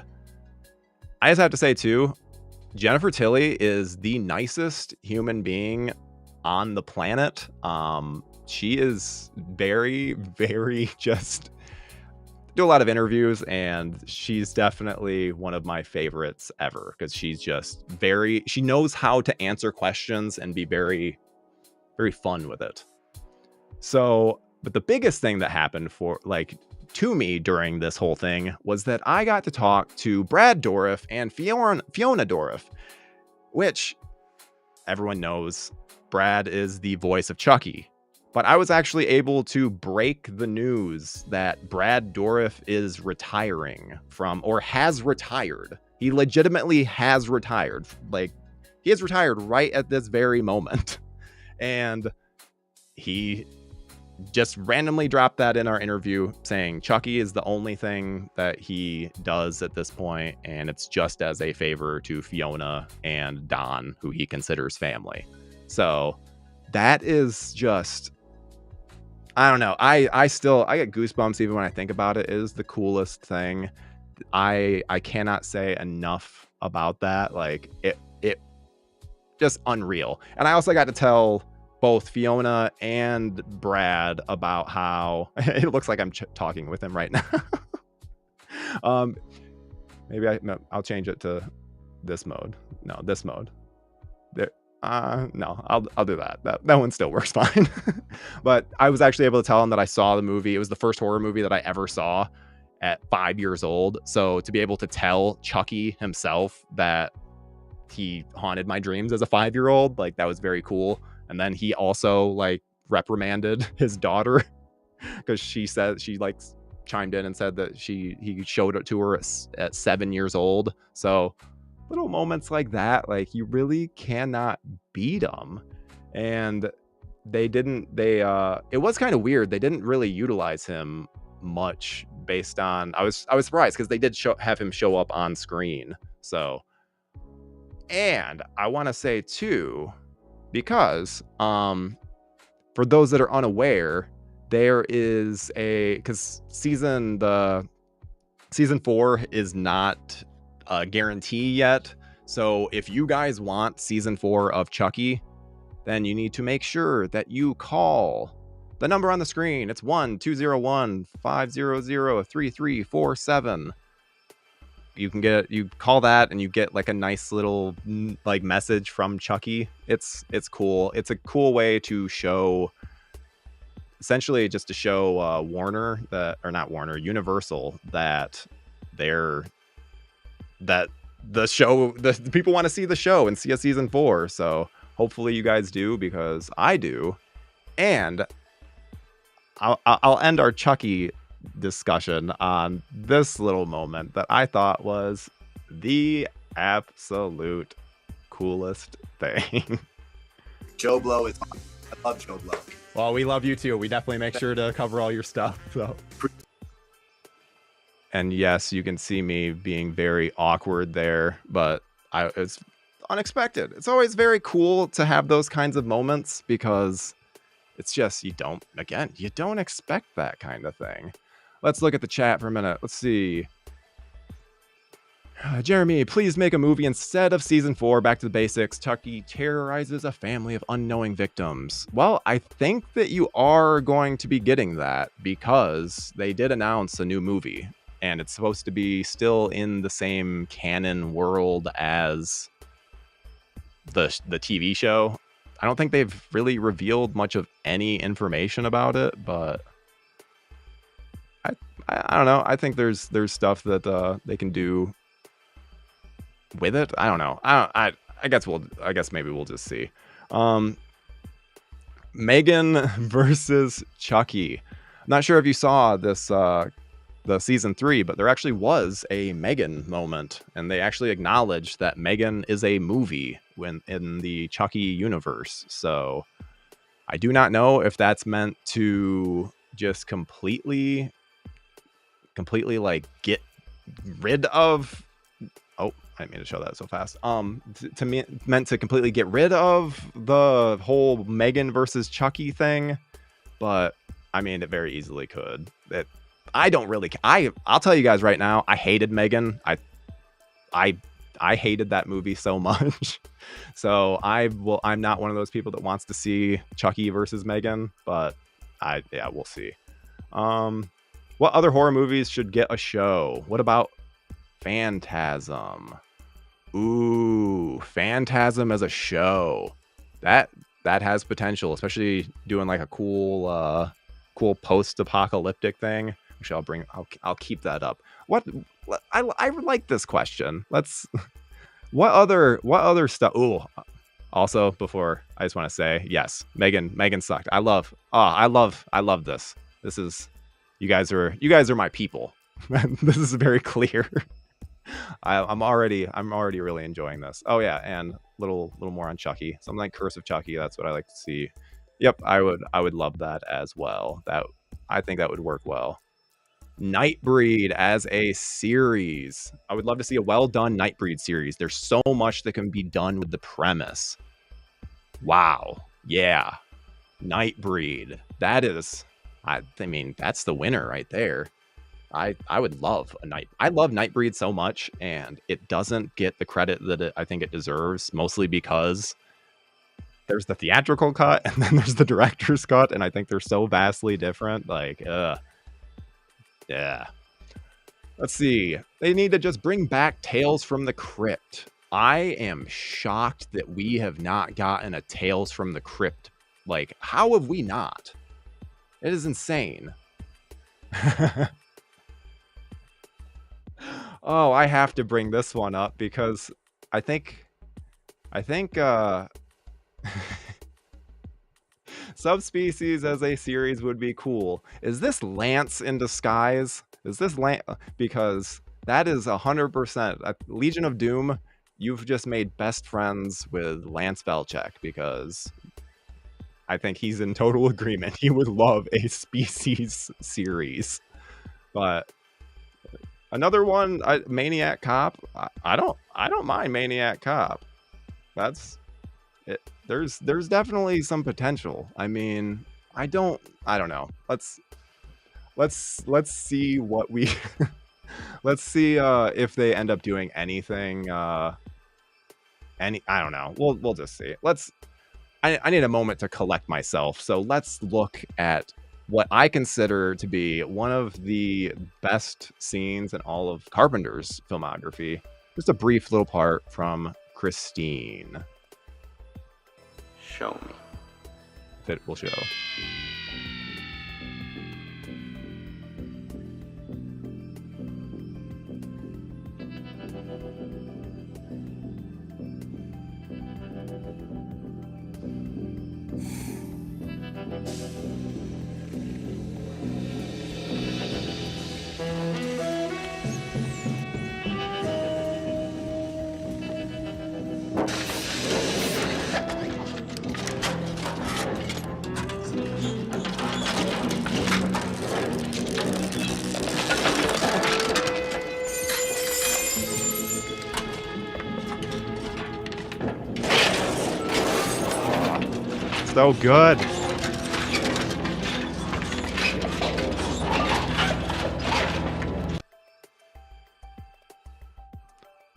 S12: I just have to say too, Jennifer Tilly is the nicest human being on the planet. She is very, very just do a lot of interviews, and she's definitely one of my favorites ever because she's just she knows how to answer questions and be very, very fun with it. So, but the biggest thing that happened to me during this whole thing was that I got to talk to Brad Dourif and Fiona Dourif, which everyone knows Brad is the voice of Chucky. But I was actually able to break the news that Brad Dourif is retiring or has retired. He legitimately has retired. Like, he has retired right at this very moment. And he just randomly dropped that in our interview, saying Chucky is the only thing that he does at this point, and it's just as a favor to Fiona and Don, who he considers family. So that is just, I don't know. I get goosebumps even when I think about it. It is the coolest thing. I cannot say enough about that. Like, it just unreal. And I also got to tell both Fiona and Brad about how it looks like I'm talking with him right now. Maybe I'll change it to this mode. No, this mode. There. No, I'll do that. That one still works fine. But I was actually able to tell him that I saw the movie. It was the first horror movie that I ever saw at 5 years old. So to be able to tell Chucky himself that he haunted my dreams as a 5-year-old, like, that was very cool. And then he also like reprimanded his daughter because she said she like chimed in and said that he showed it to her at 7 years old. So little moments like that, like you really cannot beat them. And it was kind of weird. They didn't really utilize him much based on, I was surprised because they did have him show up on screen. So, and I want to say too, because for those that are unaware, there is because season 4 is not a guarantee yet. So if you guys want season 4 of Chucky, then you need to make sure that you call the number on the screen. It's 1-201-500-3347. You call that and you get like a nice little like message from Chucky. It's cool. It's a cool way to show, essentially just to show Universal that the people want to see the show and see a season 4. So hopefully you guys do, because I do. And I'll end our Chucky discussion on this little moment that I thought was the absolute coolest thing.
S15: JoBlo is fun. I love JoBlo.
S12: Well, we love you too. We definitely make sure to cover all your stuff. So. And yes, you can see me being very awkward there, but it's unexpected. It's always very cool to have those kinds of moments, because it's just, you don't expect that kind of thing. Let's look at the chat for a minute. Let's see. Jeremy, please make a movie instead of season 4. Back to the basics. Chucky terrorizes a family of unknowing victims. Well, I think that you are going to be getting that, because they did announce a new movie, and it's supposed to be still in the same canon world as the TV show. I don't think they've really revealed much of any information about it, but I don't know. I think there's stuff that they can do with it. I don't know. I guess maybe we'll just see. Megan versus Chucky. I'm not sure if you saw this the season 3, but there actually was a Megan moment, and they actually acknowledged that Megan is a movie in the Chucky universe. So I do not know if that's meant to just completely like get rid of, I didn't mean to show that so fast. Meant to completely get rid of the whole Megan versus Chucky thing, but I mean, it very easily could. I'll tell you guys right now, I hated Megan. I hated that movie so much. So I'm not one of those people that wants to see Chucky versus Megan, but we'll see. What other horror movies should get a show? What about Phantasm? Ooh, Phantasm as a show. That has potential, especially doing like a cool post-apocalyptic thing. Which I'll keep that up. I like this question. What other stuff? Ooh, also before, I just want to say, yes, Megan sucked. I love this. This is, you guys are my people. This is very clear. I'm already really enjoying this. Oh yeah, and little more on Chucky. Something like Curse of Chucky. That's what I like to see. Yep, I would love that as well. I think that would work well. Nightbreed as a series. I would love to see a well-done Nightbreed series. There's so much that can be done with the premise. Wow. Yeah. Nightbreed. That is, I mean, that's the winner right there. I would love I love Nightbreed so much, and it doesn't get the credit that I think it deserves, mostly because there's the theatrical cut and then there's the director's cut, and I think they're so vastly different. Like, yeah. Let's see. They need to just bring back Tales from the Crypt. I am shocked that we have not gotten a Tales from the Crypt. Like, how have we not? It is insane. Oh, I have to bring this one up because I think Subspecies as a series would be cool. Is this Lance in disguise? Is this Lance? Because that is 100%. Legion of Doom, you've just made best friends with Lance Velchek, because I think he's in total agreement. He would love a Species series. But another one, Maniac Cop. I don't mind Maniac Cop. That's it. There's definitely some potential. I mean, I don't know. Let's see what we let's see if they end up doing anything. I don't know. We'll just see. I need a moment to collect myself. So let's look at what I consider to be one of the best scenes in all of Carpenter's filmography. Just a brief little part from Christine.
S16: Show me.
S12: If it will show. So good.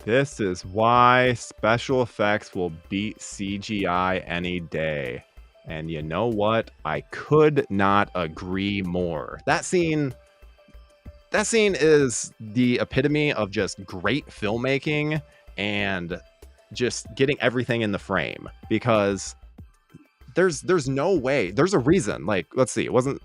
S12: This is why special effects will beat CGI any day. And you know what? I could not agree more. That scene is the epitome of just great filmmaking and just getting everything in the frame, because there's no way. There's a reason. Like, let's see. It wasn't.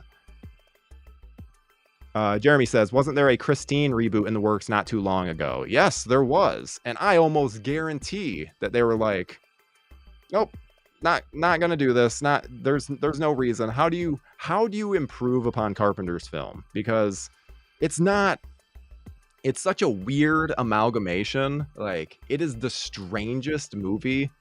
S12: Jeremy says, wasn't there a Christine reboot in the works not too long ago? Yes, there was. And I almost guarantee that they were like, nope, not gonna do this. There's no reason. How do you improve upon Carpenter's film? Because it's such a weird amalgamation. Like, it is the strangest movie.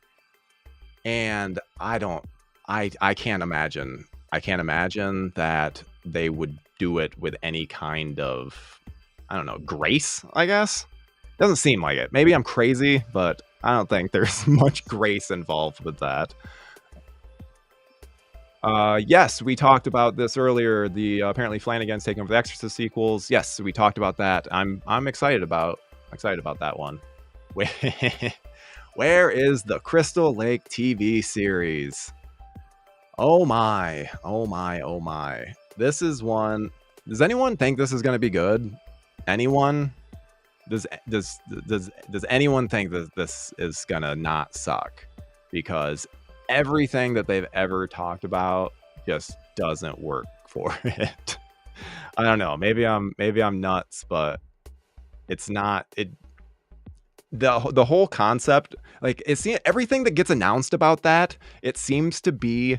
S12: And I can't imagine that they would do it with any kind of, I don't know, grace, I guess. Doesn't seem like it. Maybe I'm crazy, but I don't think there's much grace involved with that. Yes, we talked about this earlier. The apparently Flanagan's taking over the Exorcist sequels. Yes, we talked about that. I'm excited about that one. Where is the Crystal Lake TV series? Oh my. This is one. Does anyone think this is going to be good? Anyone? Does anyone think that this is going to not suck? Because everything that they've ever talked about just doesn't work for it. I don't know. Maybe I'm nuts, but it's not. The whole concept, like, everything that gets announced about that, it seems to be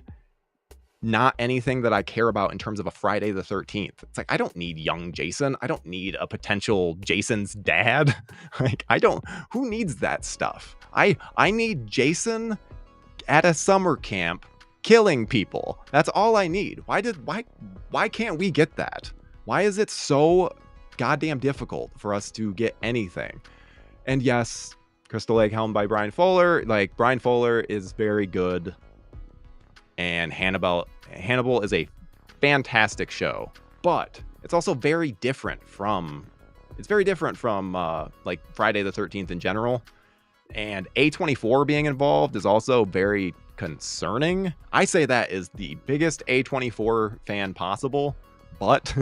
S12: not anything that I care about in terms of a Friday the 13th. It's like, I don't need young Jason. I don't need a potential Jason's dad. Like, who needs that stuff? I need Jason at a summer camp killing people. That's all I need. Why can't we get that? Why is it so goddamn difficult for us to get anything? And yes, Crystal Lake, helmed by Brian Fuller. Like, Brian Fuller is very good, and Hannibal is a fantastic show, but it's also very different from like Friday the 13th in general. And A24 being involved is also very concerning. I say that is the biggest A24 fan possible, but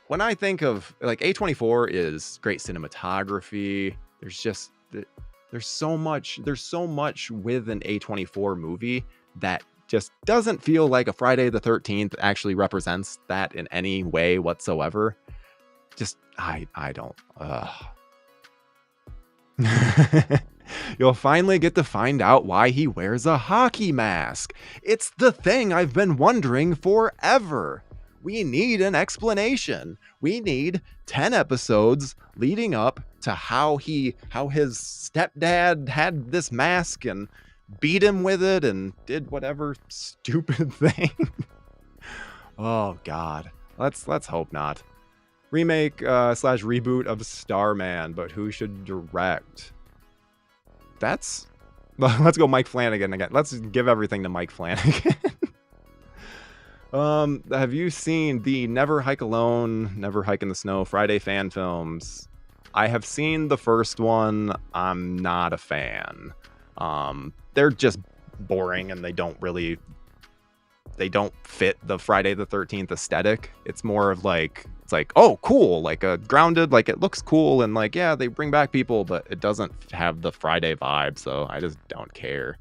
S12: when I think of, like, A24 is great cinematography. There's so much with an A24 movie that just doesn't feel like a Friday the 13th actually represents that in any way whatsoever. Just, I don't. You'll finally get to find out why he wears a hockey mask. It's the thing I've been wondering forever. We need an explanation. We need 10 episodes leading up to how his stepdad had this mask and beat him with it and did whatever stupid thing. Oh God. Let's hope not. Remake / reboot of Starman, but who should direct? Let's go Mike Flanagan again. Let's give everything to Mike Flanagan. Have you seen the Never Hike Alone, Never Hike in the Snow Friday fan films? I have seen the first one. I'm not a fan. They're just boring and they don't fit the Friday the 13th aesthetic. It's more of like, it's like, oh, cool, like a grounded, like it looks cool and like, yeah, they bring back people, but it doesn't have the Friday vibe, so I just don't care.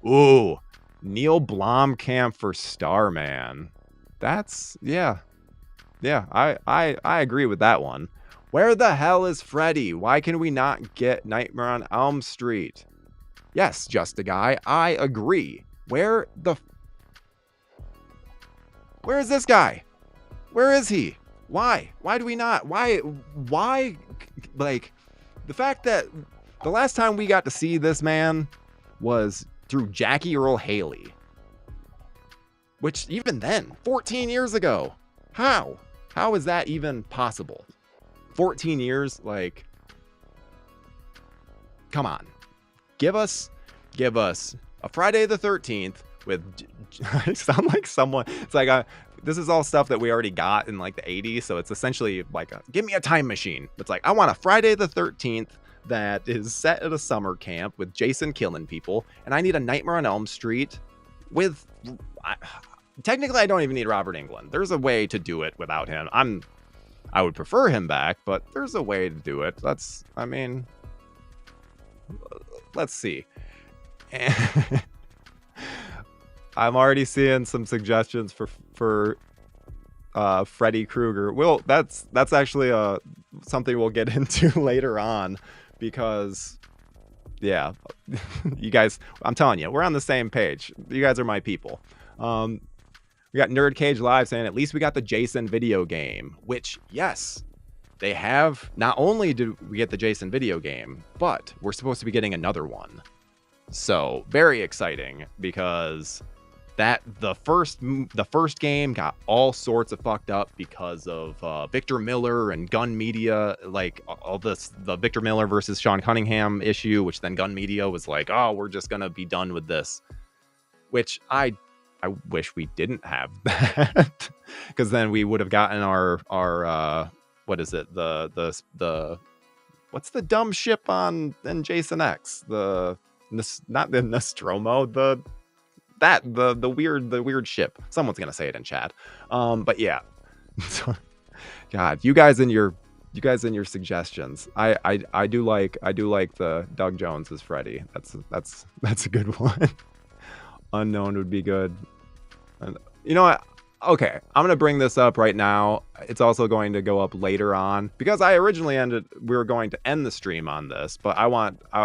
S12: Ooh, Neil Blomkamp for Starman. That's, yeah, I agree with that one. Where the hell is Freddy? Why can we not get Nightmare on Elm Street? Yes, Just a Guy, I agree. Where is this guy? Where is he? Why? Why do we not? Why? Like, the fact that the last time we got to see this man was through Jackie Earle Haley. Which, even then, 14 years ago. How? How is that even possible? 14 years? Like, come on. Give us a Friday the 13th with, I sound like someone, it's like this is all stuff that we already got in like the 80s, so it's essentially like give me a time machine. It's like, I want a Friday the 13th that is set at a summer camp with Jason killing people, and I need a Nightmare on Elm Street with, technically I don't even need Robert Englund. There's a way to do it without him. I would prefer him back, but there's a way to do it. Let's see. I'm already seeing some suggestions for Freddy Krueger. Well, that's actually something we'll get into later on, because yeah, you guys, I'm telling you, we're on the same page. You guys are my people. We got Nerd Cage Live saying, at least we got the Jason video game, which, yes, they have. Not only did we get the Jason video game, but we're supposed to be getting another one. So very exciting, because the first game got all sorts of fucked up because of Victor Miller and Gun Media, like all this, the Victor Miller versus Sean Cunningham issue, which then Gun Media was like, oh, we're just gonna be done with this, which I wish we didn't have that, because then we would have gotten our what is it, the what's the dumb ship on in Jason X, not the Nostromo, the weird ship. Someone's gonna say it in chat. But yeah. God, you guys and your suggestions. I do like the Doug Jones as Freddy. That's a good one. Unknown would be good. And you know what? Okay, I'm gonna bring this up right now. It's also going to go up later on, because I originally we were going to end the stream on this, but I'm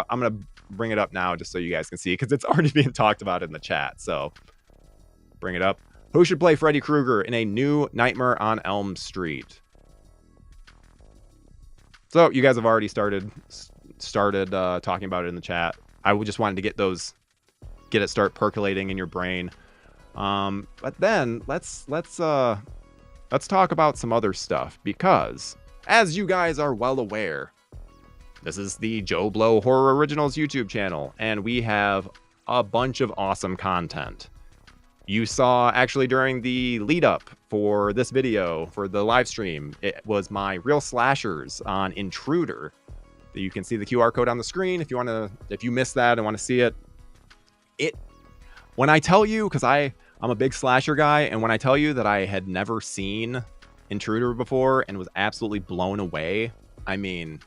S12: gonna bring it up now just so you guys can see, because it's already being talked about in the chat. So bring it up. Who should play Freddy Krueger in a new Nightmare on Elm Street? So you guys have already started talking about it in the chat. I just wanted to start percolating in your brain. But then let's talk about some other stuff, because as you guys are well aware, this is the JoBlo Horror Originals YouTube channel, and we have a bunch of awesome content. You saw actually during the lead up for this video, for the live stream, it was my real slashers on Intruder. You can see the QR code on the screen if you missed that and want to see it. When I tell you, because I'm a big slasher guy, and when I tell you that I had never seen Intruder before and was absolutely blown away, I mean,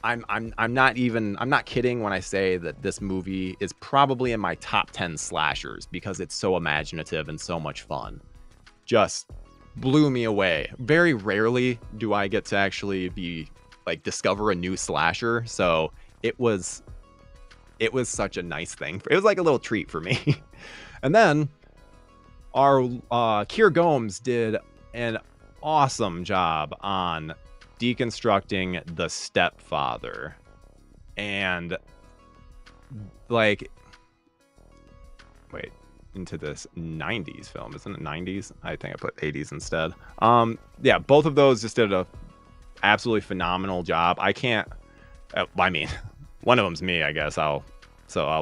S12: I'm not kidding when I say that this movie is probably in my top 10 slashers, because it's so imaginative and so much fun. Just blew me away. Very rarely do I get to actually be like discover a new slasher. So it was such a nice thing. It was like a little treat for me. And then our Keir Gomes did an awesome job on deconstructing The Stepfather. And like, wait, into this 90s film, isn't it 90s? I think I put 80s instead. Yeah, both of those just did a absolutely phenomenal job. I can't, I mean, one of them's me, I guess. I'll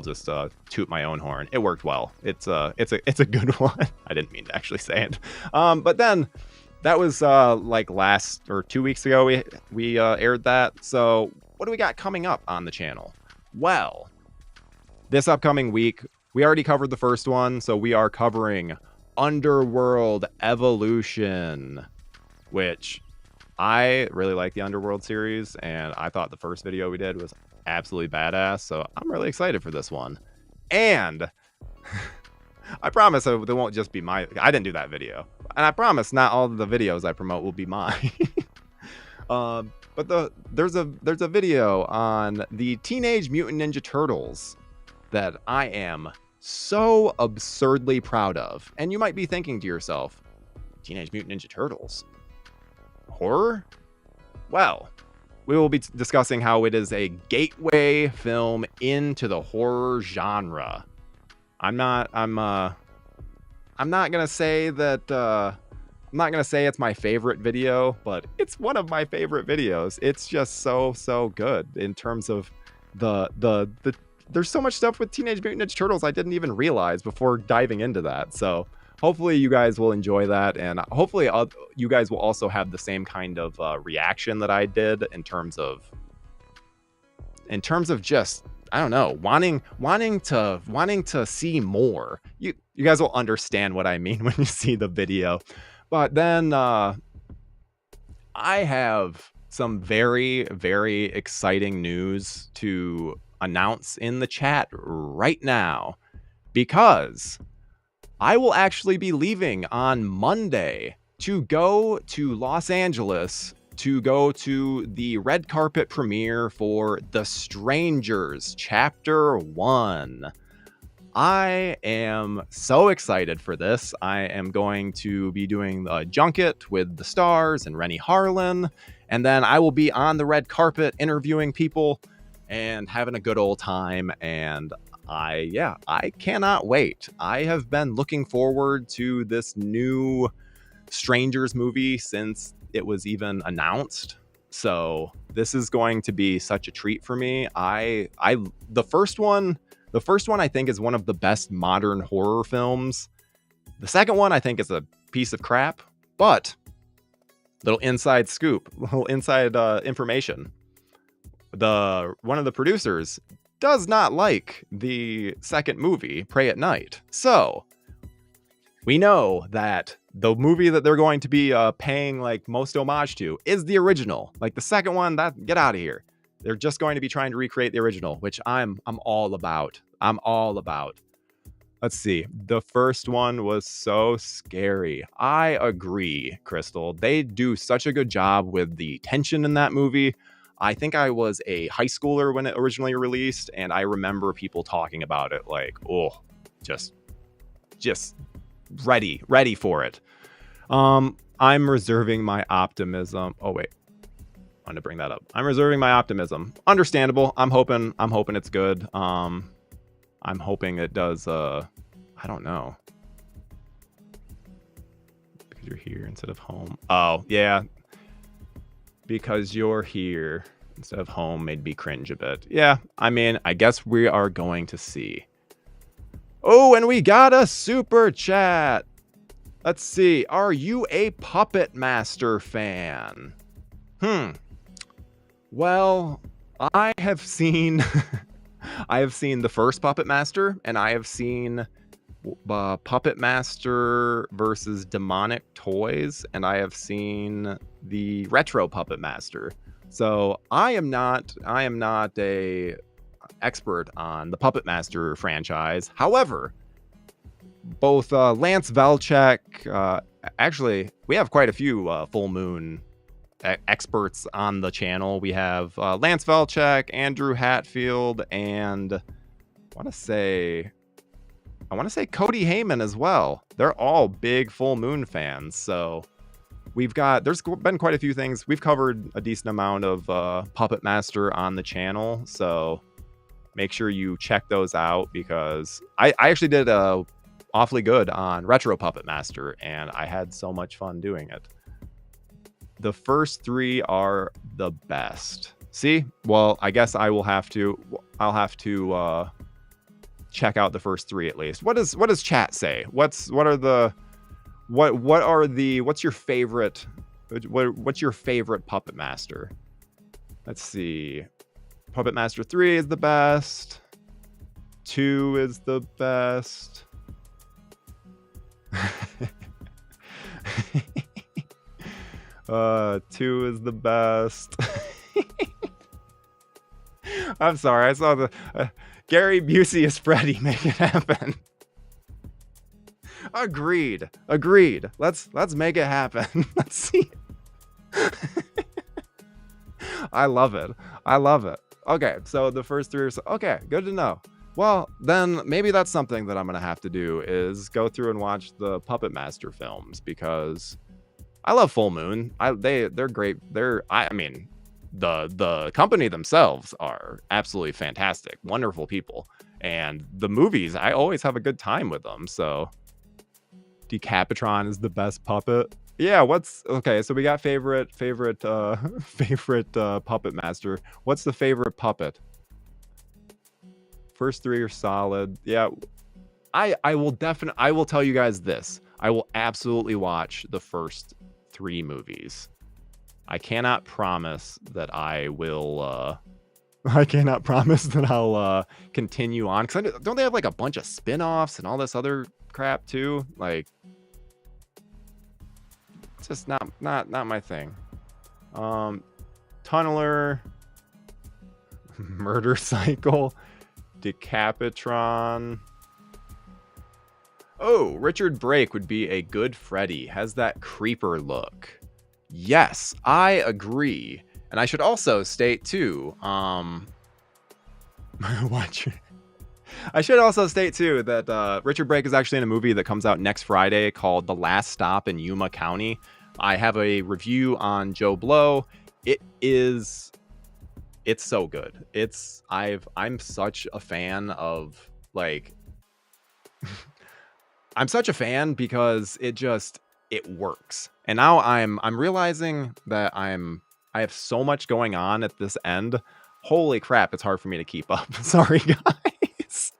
S12: just toot my own horn. It worked well. It's a good one. I didn't mean to actually say it. But then that was like last or 2 weeks ago we aired that. So what do we got coming up on the channel? Well, this upcoming week, we already covered the first one, so we are covering Underworld Evolution, which I really like the Underworld series, and I thought the first video we did was absolutely badass, so I'm really excited for this one. And I promise there won't just be I didn't do that video, and I promise not all of the videos I promote will be mine. But there's a video on the Teenage Mutant Ninja Turtles that I am so absurdly proud of. And you might be thinking to yourself, Teenage Mutant Ninja Turtles? Horror? Well, we will be discussing how it is a gateway film into the horror genre. I'm not gonna say that I'm not gonna say it's my favorite video, but it's one of my favorite videos. It's just so good in terms of the there's so much stuff with Teenage Mutant Ninja Turtles I didn't even realize before diving into that. So hopefully you guys will enjoy that, and hopefully you guys will also have the same kind of reaction that I did in terms of just, I don't know, wanting to see more. You guys will understand what I mean when you see the video. But then I have some very, very exciting news to announce in the chat right now, because I will actually be leaving on Monday to go to Los Angeles to go to the red carpet premiere for The Strangers Chapter 1. I am so excited for this. I am going to be doing a junket with the stars and Rennie Harlan, and then I will be on the red carpet interviewing people and having a good old time. And I cannot wait. I have been looking forward to this new Strangers movie since it was even announced. So this is going to be such a treat for me. The first one I think is one of the best modern horror films. The second one I think is a piece of crap, but little inside scoop, little inside information. One of the producers does not like the second movie, Pray at Night. So we know that the movie that they're going to be paying like most homage to is the original. Like the second one, get out of here. They're just going to be trying to recreate the original, which I'm all about. I'm all about. Let's see. The first one was so scary. I agree, Crystal. They do such a good job with the tension in that movie. I think I was a high schooler when it originally released, and I remember people talking about it like, oh, just ready for it. I'm reserving my optimism. Oh wait, I wanted to bring that up. I'm reserving my optimism. Understandable. I'm hoping it's good. I'm hoping it does. I don't know. Because you're here instead of home. Oh yeah. Because you're here instead of home made me cringe a bit. Yeah, I mean, I guess we are going to see. Oh, and we got a super chat. Let's see. Are you a Puppet Master fan? Well, I have seen the first Puppet Master, and I have seen Puppet Master versus Demonic Toys, and I have seen the retro Puppet Master. So I am not a expert on the Puppet Master franchise. However, both Lance Velchek, actually we have quite a few Full Moon experts on the channel. We have Lance Velchek, Andrew Hatfield, and I want to say Cody Heyman as well. They're all big Full Moon fans. So there's been quite a few things. We've covered a decent amount of Puppet Master on the channel. So make sure you check those out, because I actually did awfully good on Retro Puppet Master, and I had so much fun doing it. The first 3 are the best. See? Well, I guess I'll have to check out the first 3 at least. What does chat say? What's your favorite Puppet Master? Let's see. Puppet Master 3 is the best. 2 is the best. 2 is the best. I'm sorry, I saw the Gary Busey as Freddy. Make it happen. Agreed. Let's make it happen. Let's see. I love it. Okay, so the first 3 are okay, good to know. Well, then maybe that's something that I'm gonna have to do, is go through and watch the Puppet Master films, because I love Full Moon. They're great. I mean, the company themselves are absolutely fantastic, wonderful people, and the movies, I always have a good time with them. So Decapitron is the best puppet. Yeah, okay, so we got favorite Puppet Master. What's the favorite puppet? First 3 are solid. Yeah, I will tell you guys this. I will absolutely watch the first 3 movies. I cannot promise that I will I cannot promise that I'll continue on, because don't they have like a bunch of spin-offs and all this other crap too? Like, it's just not my thing. Tunneler, Murder Cycle, Decapitron. Oh, Richard Brake would be a good Freddy. Has that creeper look. Yes, I agree. And I should also state too, I should also state too that Richard Brake is actually in a movie that comes out next Friday called The Last Stop in Yuma County. I have a review on JoBlo. It's so good. I'm such a fan of, like, I'm such a fan because it works. And now I'm realizing that I have so much going on at this end. Holy crap, it's hard for me to keep up. Sorry, guys.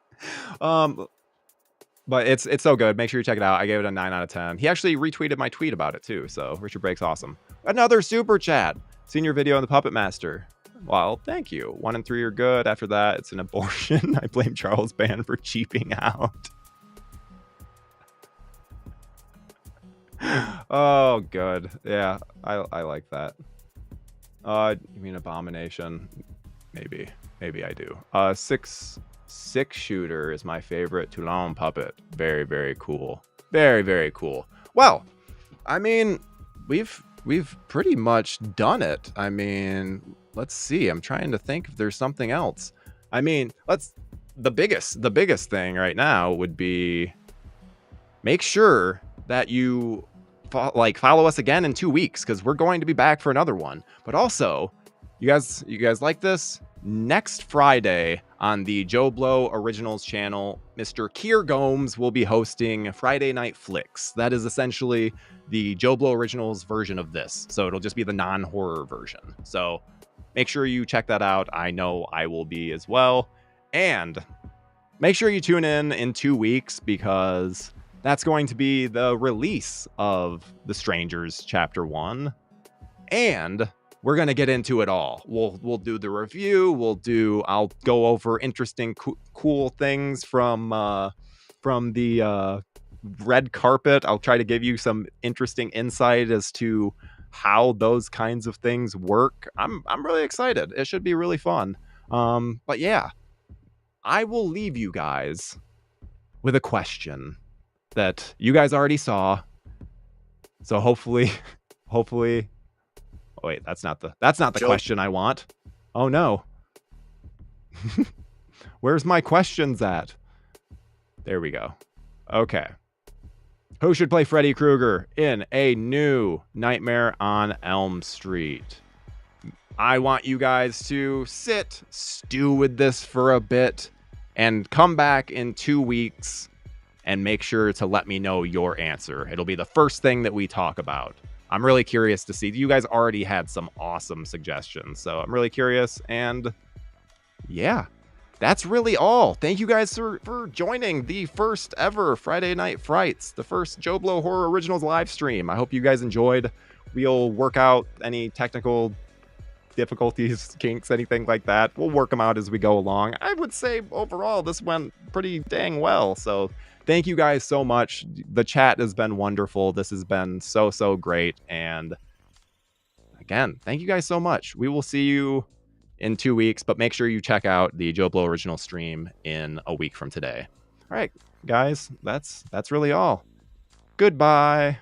S12: But it's so good. Make sure you check it out. I gave it a 9 out of 10. He actually retweeted my tweet about it too. So Richard Brake's awesome. Another super chat. Seen your video on the Puppet Master. Well, thank you. 1 and 3 are good. After that, it's an abortion. I blame Charles Band for cheaping out. Oh, good. Yeah, I like that. You mean Abomination? Maybe I do. Six shooter is my favorite Toulon puppet. Very, very cool. Very, very cool. Well, I mean, we've pretty much done it. I mean, let's see. I'm trying to think if there's something else. I mean, the biggest thing right now would be make sure that you follow us again in 2 weeks, because we're going to be back for another one. But also, you guys like this? Next Friday on the JoBlo Originals channel, Mr. Keir Gomes will be hosting Friday Night Flicks. That is essentially the JoBlo Originals version of this. So it'll just be the non-horror version. So make sure you check that out. I know I will be as well. And make sure you tune in 2 weeks, because that's going to be the release of The Strangers Chapter 1. And we're going to get into it all. We'll do the review. I'll go over interesting, cool things from the red carpet. I'll try to give you some interesting insight as to how those kinds of things work. I'm really excited. It should be really fun. But yeah, I will leave you guys with a question that you guys already saw. So hopefully wait, that's not the question I want. Oh no. Where's my questions at? There we go. Okay. Who should play Freddy Krueger in a new Nightmare on Elm Street? I want you guys to stew with this for a bit, and come back in 2 weeks and make sure to let me know your answer. It'll be the first thing that we talk about. I'm really curious to see. You guys already had some awesome suggestions, so I'm really curious. And yeah, that's really all. Thank you guys for joining the first ever Friday Night Frights, the first JoBlo Horror Originals live stream. I hope you guys enjoyed. We'll work out any technical difficulties, kinks, anything like that. We'll work them out as we go along. I would say overall this went pretty dang well. So thank you guys so much. The chat has been wonderful. This has been so great. And again, thank you guys so much. We will see you in 2 weeks, but make sure you check out the JoBlo Original stream in a week from today. All right, guys, that's really all. Goodbye.